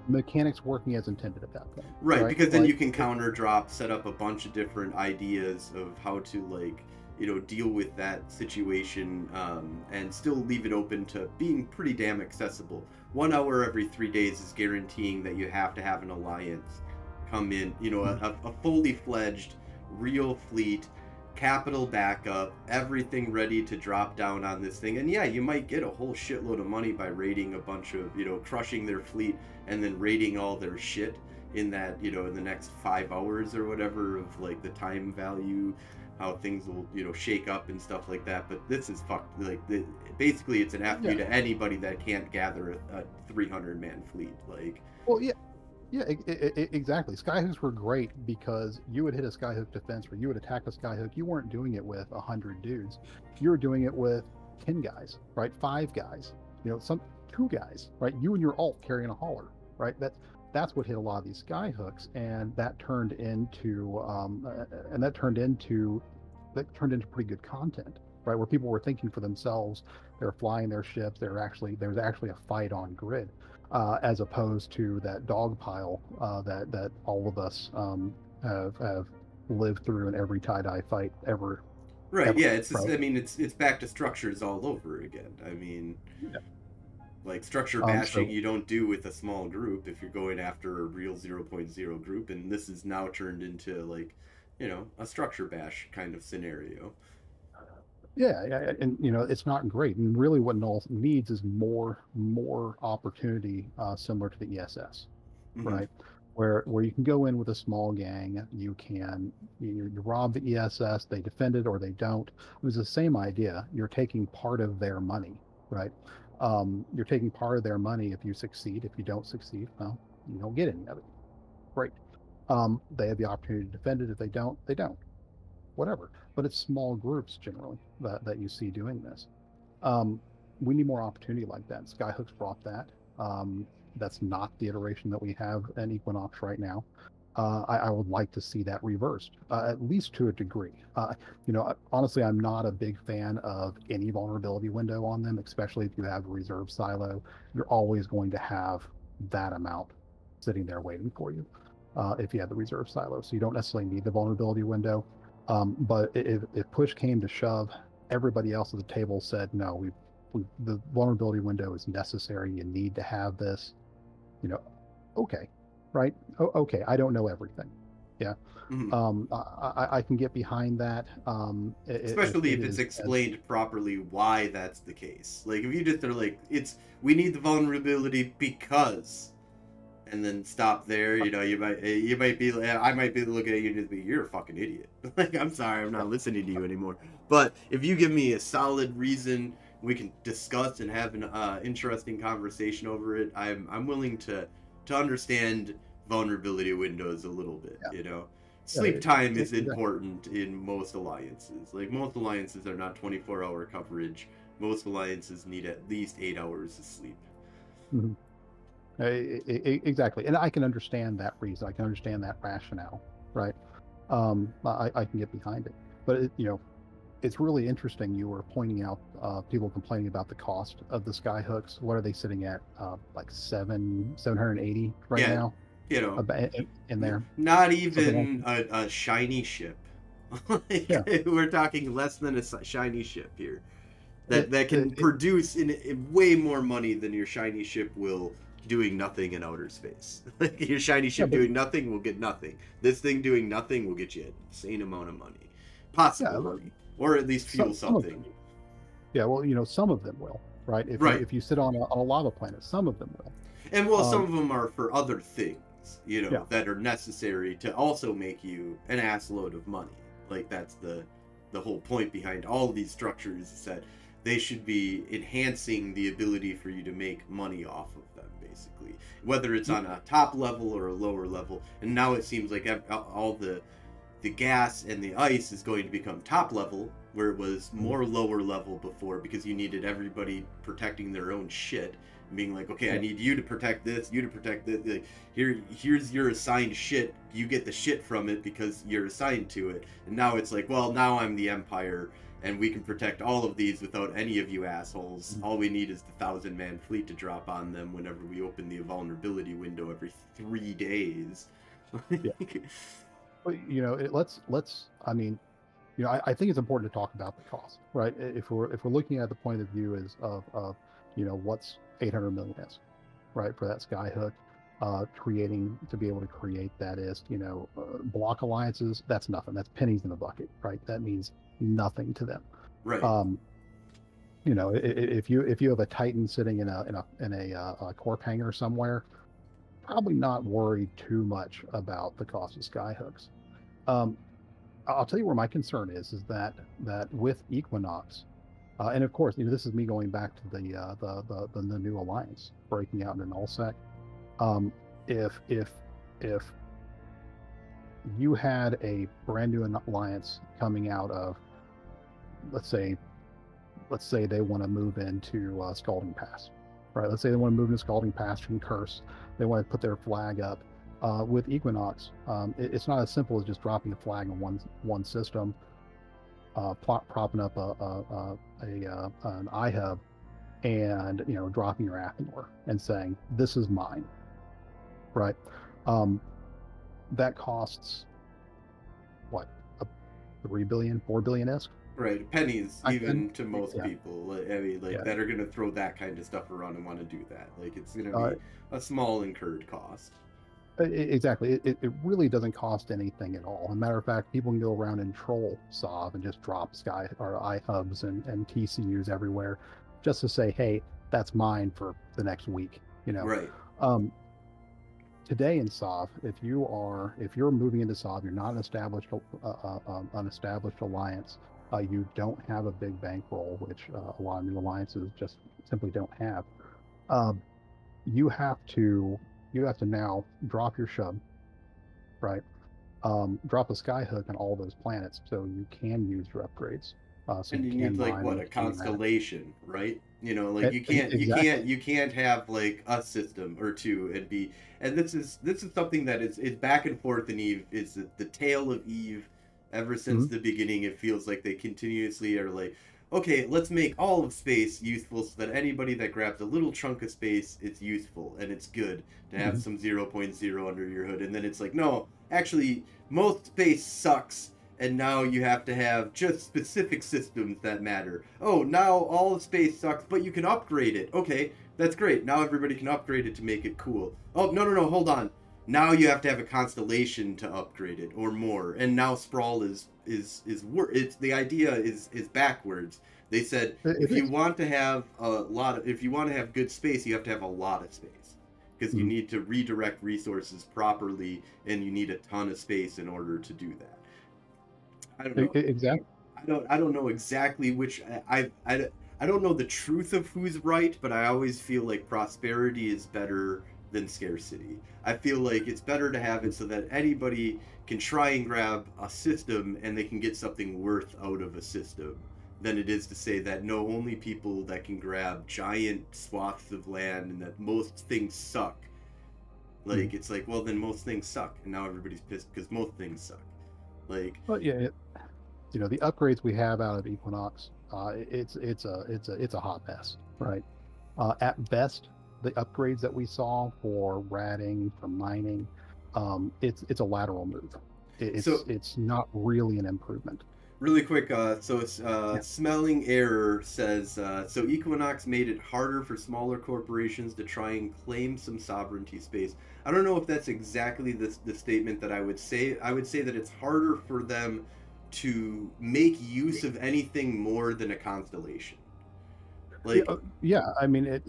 Mechanics working as intended at that point. Right, because then you can counter drop, set up a bunch of different ideas of how to deal with that situation, and still leave it open to being pretty damn accessible. 1 hour every 3 days is guaranteeing that you have to have an alliance come in, a fully fledged real fleet, capital backup, everything ready to drop down on this thing. And yeah, you might get a whole shitload of money by raiding a bunch of, crushing their fleet and then raiding all their shit in that, in the next 5 hours or whatever of like the time value, how things will, shake up and stuff like that. But this is fucked. Basically, it's an FU to anybody that can't gather a 300-man fleet. Well, yeah, exactly. Skyhooks were great because you would hit a skyhook defense where you would attack a skyhook. You weren't doing it with 100 dudes. You were doing it with 10 guys, right? 5 guys, 2 guys, right? You and your alt carrying a hauler, right? That's what hit a lot of these skyhooks, and that turned into that turned into pretty good content, right? Where people were thinking for themselves, they're flying their ships, there's actually a fight on grid, as opposed to that dog pile that all of us have lived through in every tie-dye fight ever. Right. Ever, Yeah. It's. right? I mean, it's back to structures all over again. I mean, Yeah. like structure So bashing you don't do with a small group if you're going after a real 0.0 group, and this is now turned into like, a structure bash kind of scenario. yeah, and it's not great. And really, what Null needs is more opportunity, similar to the ESS, right? Where you can go in with a small gang, you rob the ESS, they defend it or they don't. It was the same idea. You're taking part of their money, right? You're taking part of their money if you succeed. If you don't succeed, well, you don't get any of it. Great. They have the opportunity to defend it. If they don't, they don't. Whatever. But it's small groups generally that you see doing this. We need more opportunity like that. Skyhook's brought that. That's not the iteration that we have in Equinox right now. I would like to see that reversed, at least to a degree. Honestly, I'm not a big fan of any vulnerability window on them, especially if you have a reserve silo. You're always going to have that amount sitting there waiting for you if you have the reserve silo. So you don't necessarily need the vulnerability window. But if push came to shove, everybody else at the table said, no, the vulnerability window is necessary. You need to have this. Okay, right? Okay, I don't know everything. Yeah. I can get behind that. Especially if it's explained properly why that's the case. Like if you just are like, we need the vulnerability because, and then stop there. You might be. I might be looking at you and just be, you're a fucking idiot. Like I'm sorry, I'm not listening to you anymore. But if you give me a solid reason, we can discuss and have an interesting conversation over it. I'm willing to understand vulnerability windows a little bit. Yeah. Sleep time is important in most alliances. Like most alliances are not 24-hour coverage. Most alliances need at least 8 hours of sleep. Mm-hmm. Exactly, and I can understand that reason. I can understand that rationale, right? I can get behind it, but it's really interesting. You were pointing out people complaining about the cost of the skyhooks. What are they sitting at? Like 780 right now. In there. Not even a shiny ship. We're talking less than a shiny ship here. That can produce in way more money than your shiny ship will doing nothing in outer space. Like your shiny ship doing nothing will get nothing. This thing doing nothing will get you an insane amount of money. Possibly. Or at least fuel something. Yeah, well, some of them will, right? If you sit on a lava planet, some of them will. And some of them are for other things, that are necessary to also make you an ass load of money. Like that's the whole point behind all of these structures is that they should be enhancing the ability for you to make money off of them, basically. Whether it's on a top level or a lower level. And now it seems like all the gas and the ice is going to become top level, where it was more lower level before because you needed everybody protecting their own shit. Being like, okay, I need you to protect this, you to protect this. Like, here's your assigned shit. You get the shit from it because you're assigned to it. And now it's like, well, now I'm the Empire, and we can protect all of these without any of you assholes. All we need is the 1,000-man fleet to drop on them whenever we open the vulnerability window every 3 days. But let's. I mean, I think it's important to talk about the cost, right? If we're looking at the point of view of what's 800 million is, right, for that skyhook, to be able to create that is, block alliances. That's nothing. That's pennies in the bucket, right? That means nothing to them. Right. If you have a Titan sitting in a corp hangar somewhere, probably not worried too much about the cost of skyhooks. I'll tell you where my concern is that with Equinox, and of course, this is me going back to the new alliance breaking out into nullsec. If you had a brand new alliance coming out of, let's say they want to move into Scalding Pass, right? Let's say they want to move into Scalding Pass from Curse. They want to put their flag up. With Equinox, it's not as simple as just dropping a flag on one system. propping up an iHub and dropping your Athenor and saying this is mine, right? That costs what, a 3 billion, 4 billion isk? Right, pennies even to most yeah. people. I mean, like Yeah. that are gonna throw that kind of stuff around and want to do that. Like it's gonna be a small incurred cost. Exactly. It really doesn't cost anything at all. As a matter of fact, people can go around and troll SOV and just drop Sky or iHubs and TCUs everywhere, just to say, hey, that's mine for the next week. Right. Today in SOV, if you're moving into SOV, you're not an established alliance. You don't have a big bankroll, which a lot of new alliances just simply don't have. You have to now drop your shub, right? Drop a skyhook on all those planets so you can use your upgrades. So And you need like what, a constellation, right? Like you can't have like a system or two and be. And this is something that is back and forth in Eve. Is the tale of Eve ever since the beginning. It feels like they continuously are like, okay, let's make all of space useful so that anybody that grabs a little chunk of space, it's useful and it's good to have some 0.0 under your hood. And then it's like, no, actually, most space sucks, and now you have to have just specific systems that matter. Oh, now all of space sucks, but you can upgrade it. Okay, that's great. Now everybody can upgrade it to make it cool. Oh, no, hold on. Now you have to have a constellation to upgrade it or more. And now sprawl is the idea is backwards. They said if you want to have good space, you have to have a lot of space, because you need to redirect resources properly, and you need a ton of space in order to do that. I don't know exactly. I don't know exactly which I don't know the truth of who's right, but I always feel like prosperity is better than scarcity. I feel like it's better to have it so that anybody can try and grab a system and they can get something worth out of a system, than it is to say that no, only people that can grab giant swaths of land and that most things suck. Like it's like, well, then most things suck, and now everybody's pissed because most things suck. Like, well, yeah, the upgrades we have out of Equinox, it's a hot mess, right? At best, the upgrades that we saw for ratting, for mining, it's a lateral move. It's not really an improvement. Really quick, Smelling Error says, so Equinox made it harder for smaller corporations to try and claim some sovereignty space. I don't know if that's exactly the statement that I would say. I would say that it's harder for them to make use of anything more than a constellation. Like, yeah, I mean,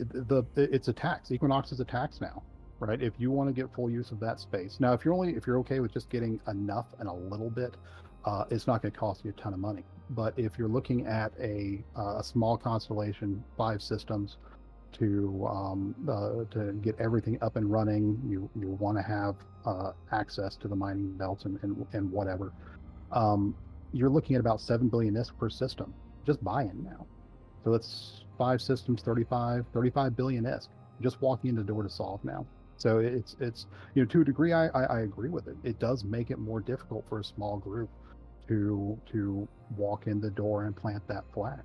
it's a tax. Equinox is a tax now, right? If you want to get full use of that space. Now, if you're okay with just getting enough and a little bit, it's not going to cost you a ton of money. But if you're looking at a small constellation, 5 systems to get everything up and running, you want to have access to the mining belts and whatever. You're looking at about 7 billion ISK per system, just buy-in now. So that's 5 systems, 35 billion ISK, just walking in the door to solve now. So it's to a degree, I agree with it. It does make it more difficult for a small group to walk in the door and plant that flag,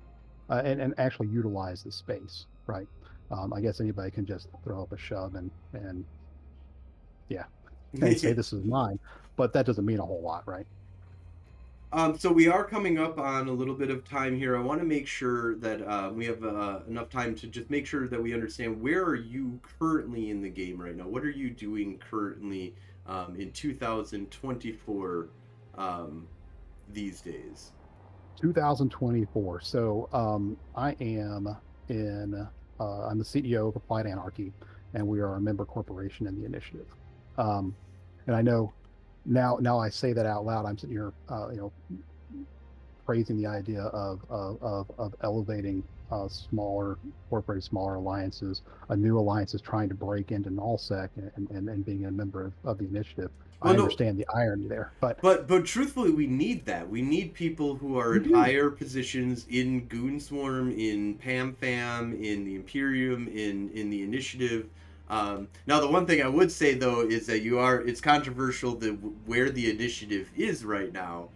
and actually utilize the space, right? I guess anybody can just throw up a shove and say this is mine, but that doesn't mean a whole lot, right? So we are coming up on a little bit of time here. I want to make sure that we have enough time to just make sure that we understand, where are you currently in the game right now? What are you doing currently in 2024 these days? 2024. So I am I'm the CEO of Applied Anarchy, and we are a member corporation in the initiative. And I know now I say that out loud, I'm sitting here, praising the idea of elevating smaller corporate, smaller alliances. A new alliance is trying to break into nullsec and being a member of the initiative. Well, I understand the irony there, but truthfully, we need that. We need people who are in higher positions in Goonswarm, in PamFam, in the Imperium, in the Initiative. Now, the one thing I would say though is that it's controversial that where the Initiative is right now.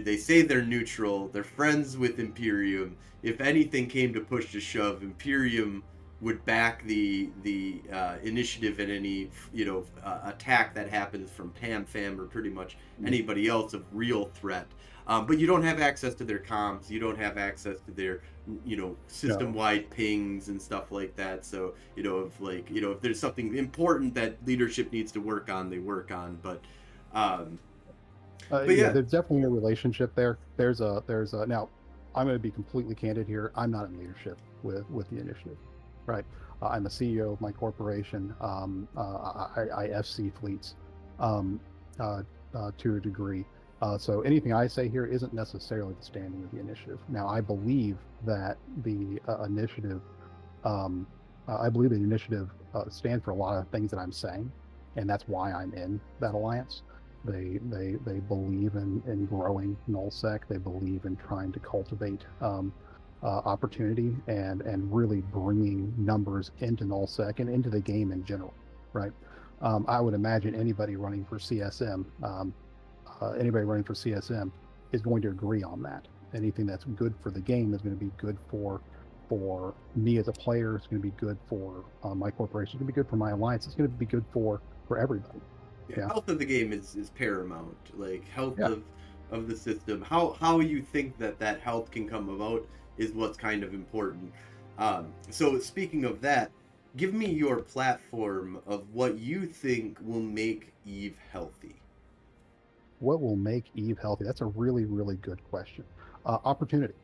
they say they're neutral. They're friends with Imperium. If anything came to push to shove, Imperium would back the initiative in any attack that happens from Pam Fam or pretty much anybody else of real threat. But you don't have access to their comms. You don't have access to their system-wide pings and stuff like that. So if there's something important that leadership needs to work on, they work on. But yeah, there's definitely a relationship there. There's a now. I'm going to be completely candid here. I'm not in leadership with the initiative, right? I'm a CEO of my corporation. I FC fleets to a degree. So anything I say here isn't necessarily the standing of the initiative. Now, I believe that the initiative, stands for a lot of things that I'm saying, and that's why I'm in that alliance. They believe in growing nullsec. They believe in trying to cultivate opportunity and really bringing numbers into nullsec and into the game in general, right? I would imagine anybody running for CSM is going to agree on that. Anything that's good for the game is going to be good for me as a player. It's going to be good for my corporation. It's going to be good for my alliance. It's going to be good for everybody. Yeah. Health of the game is paramount. Like health of the system. How you think that health can come about is what's kind of important. So speaking of that, give me your platform of what you think will make Eve healthy. What will make Eve healthy? That's a really, really good question. Opportunity,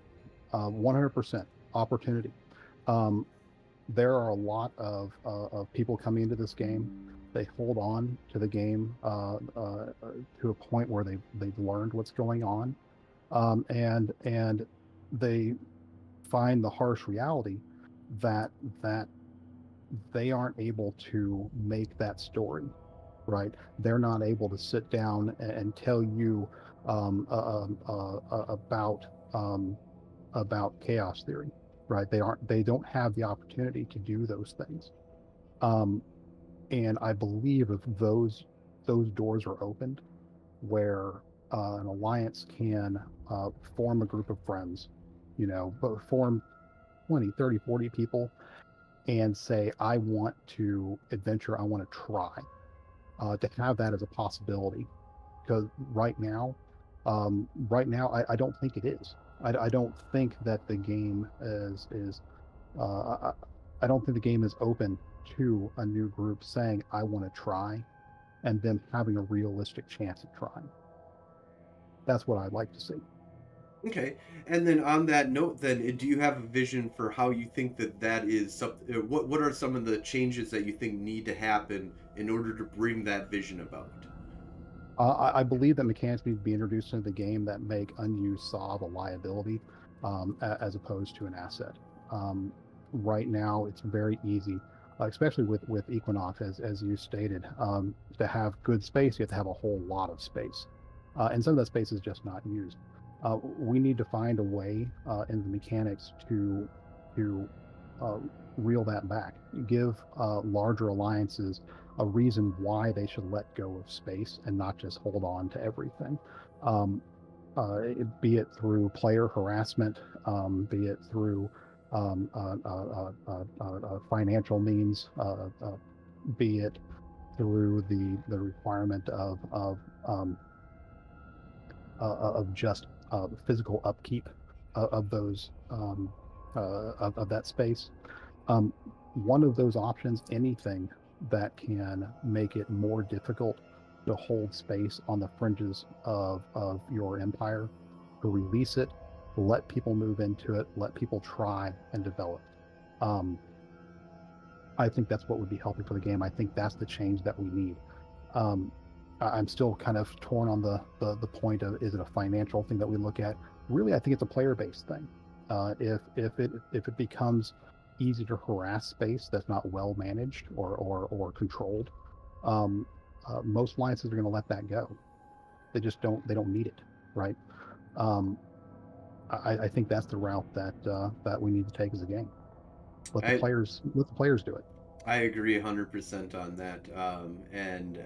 100% opportunity. There are a lot of people coming into this game. They hold on to the game to a point where they've learned what's going on, and they find the harsh reality that they aren't able to make that story, right? They're not able to sit down and tell you about chaos theory, right? They don't have the opportunity to do those things. And I believe if those doors are opened, where an alliance can form a group of friends, form 20, 30, 40 people, and say, I want to adventure, I want to try, to have that as a possibility. Because right now, I don't think it is. I don't think that the game is I don't think the game is open to a new group saying, I want to try, and them having a realistic chance at trying. That's what I'd like to see. Okay, and then on that note, then do you have a vision for how you think that is something? What are some of the changes that you think need to happen in order to bring that vision about? I believe that mechanics need to be introduced into the game that make unused solve a liability, as opposed to an asset. Right now, it's very easy, especially with Equinox, as you stated, to have good space. You have to have a whole lot of space, and some of that space is just not used. We need to find a way in the mechanics to reel that back, give larger alliances a reason why they should let go of space and not just hold on to everything. Be it through player harassment, be it through financial means, be it through the requirement of just physical upkeep of those of that space. One of those options, anything that can make it more difficult to hold space on the fringes of your empire, to release it, let people move into it, let people try and develop. I think that's what would be healthy for the game. I think that's the change that we need. I'm still kind of torn on the point of, is it a financial thing that we look at? Really, I think it's a player-based thing. If it becomes easy to harass space that's not well managed or controlled, most alliances are going to let that go. They just don't need it, right? I think that's the route that we need to take as a game. Let the players do it. I agree 100% on that, and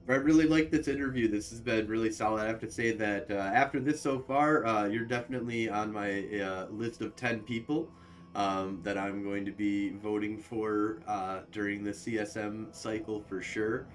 I really like this interview. This has been really solid. I have to say that after this so far, you're definitely on my list of 10 people that I'm going to be voting for during the CSM cycle for sure.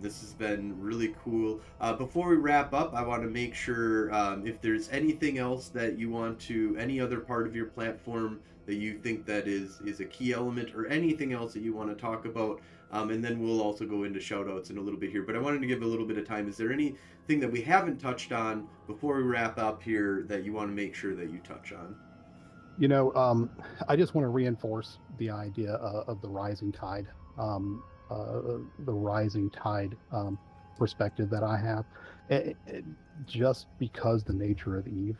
This has been really cool. Before we wrap up, I want to make sure if there's anything else that you want to, any other part of your platform that you think that is a key element, or anything else that you want to talk about. And then we'll also go into shoutouts in a little bit here. But I wanted to give a little bit of time. Is there anything that we haven't touched on before we wrap up here that you want to make sure that you touch on? You know, I just want to reinforce the idea of the rising tide, perspective that I have. Just because the nature of Eve,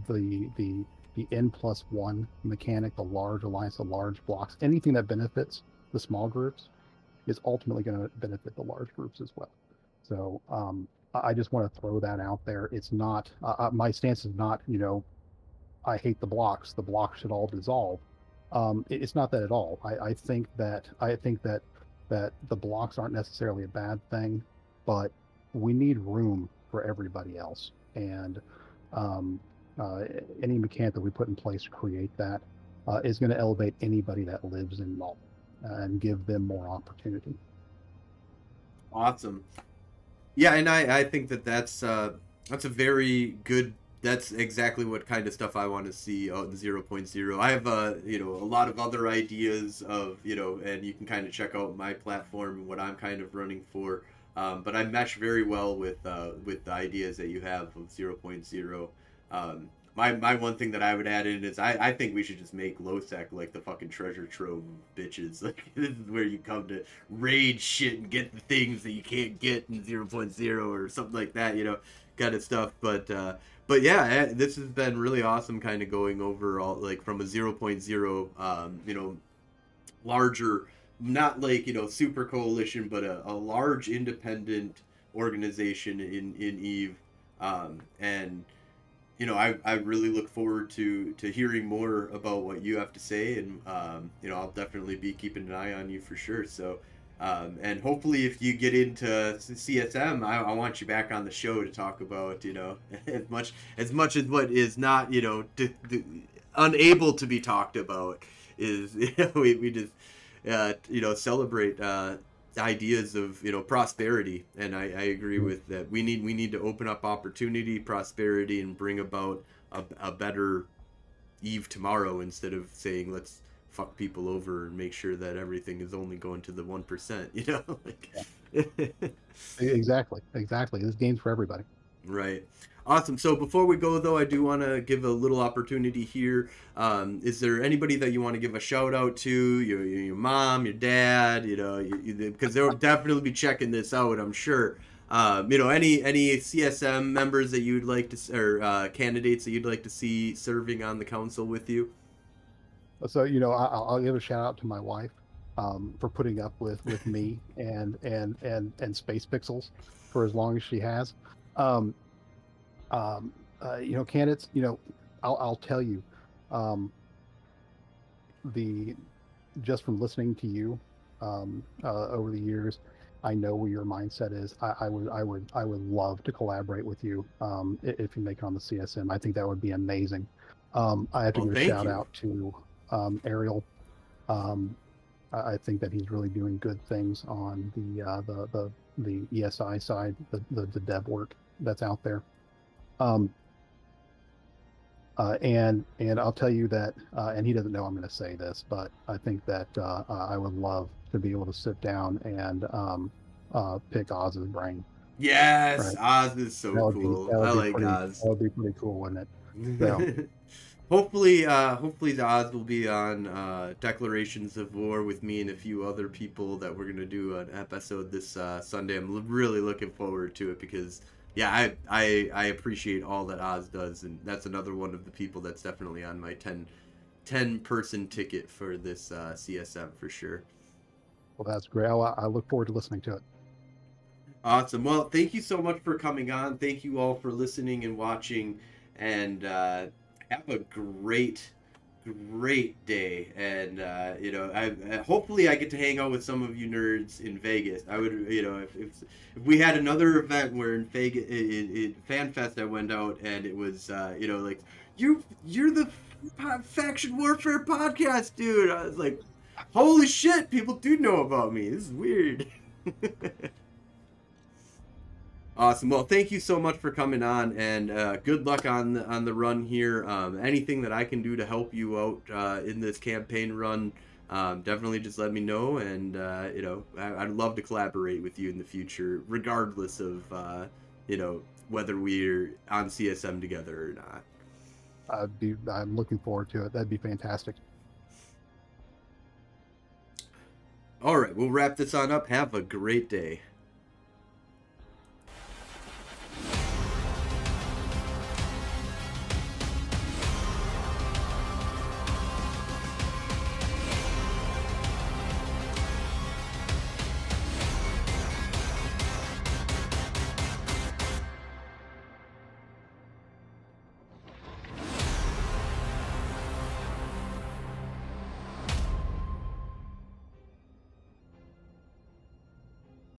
the N+1 mechanic, the large alliance, the large blocks, anything that benefits the small groups is ultimately going to benefit the large groups as well. So I just want to throw that out there. It's not my stance is not, you know, I hate the blocks. The blocks should all dissolve. It's not that at all. I think that the blocks aren't necessarily a bad thing, but we need room for everybody else. And any mechanic that we put in place to create that is going to elevate anybody that lives in null and give them more opportunity. Awesome. Yeah, and I think that's a very good. That's exactly what kind of stuff I want to see out in 0.0. I have you know, a lot of other ideas of, you know, and you can kind of check out my platform and what I'm kind of running for. But I mesh very well with the ideas that you have of 0.0. My one thing that I would add in is I think we should just make low-sec like the fucking treasure trove bitches. Like, this is where you come to raid shit and get the things that you can't get in 0.0 or something like that, you know, kind of stuff. But yeah, this has been really awesome, kind of going over all, like, from a 0.0, you know, larger, not like, you know, super coalition, but a large independent organization in Eve. And you know, I really look forward to hearing more about what you have to say, and you know, I'll definitely be keeping an eye on you for sure. So and hopefully if you get into CSM, I want you back on the show to talk about, you know, as much as what is not, you know, unable to be talked about is, you know, we just you know, celebrate ideas of, you know, prosperity. And I agree with that. We need to open up opportunity, prosperity, and bring about a better Eve tomorrow, instead of saying let's fuck people over and make sure that everything is only going to the 1%, you know. Like, Exactly. This game's for everybody. Right. Awesome. So before we go, though, I do want to give a little opportunity here. Is there anybody that you want to give a shout out to? Your mom, your dad, you know, because they'll definitely be checking this out, I'm sure. You know, any CSM members that you'd like to, or candidates that you'd like to see serving on the council with you? So, you know, I'll give a shout out to my wife for putting up with me and Space Pixels for as long as she has. You know, candidates, you know, I'll tell you, just from listening to you over the years, I know where your mindset is. I would love to collaborate with you if you make it on the CSM. I think that would be amazing. I have to give a shout out to Ariel. I think that he's really doing good things on the ESI side, the dev work that's out there. And I'll tell you that, and he doesn't know I'm going to say this, but I think that I would love to be able to sit down and pick Oz's brain. Yes, right? Oz is so cool. I like Oz. That would be pretty cool, wouldn't it? So, hopefully Oz will be on Declarations of War with me and a few other people that we're gonna do an episode this Sunday. I'm really looking forward to it, because yeah, I appreciate all that Oz does, and that's another one of the people that's definitely on my 10 person ticket for this CSM for sure. Well, that's great. I look forward to listening to it. Awesome. Well, thank you so much for coming on. Thank you all for listening and watching, and have a great great day, and you know, hopefully I get to hang out with some of you nerds in Vegas. I would, you know, if we had another event where in Vegas, FanFest, I went out and it was, you know, like you're the Faction Warfare podcast, dude. I was like, holy shit, people do know about me. This is weird. Awesome. Well, thank you so much for coming on, and good luck on the run here. Anything that I can do to help you out in this campaign run, definitely just let me know. And you know, I'd love to collaborate with you in the future, regardless of you know, whether we're on CSM together or not. I'm looking forward to it. That'd be fantastic. All right, we'll wrap this on up. Have a great day.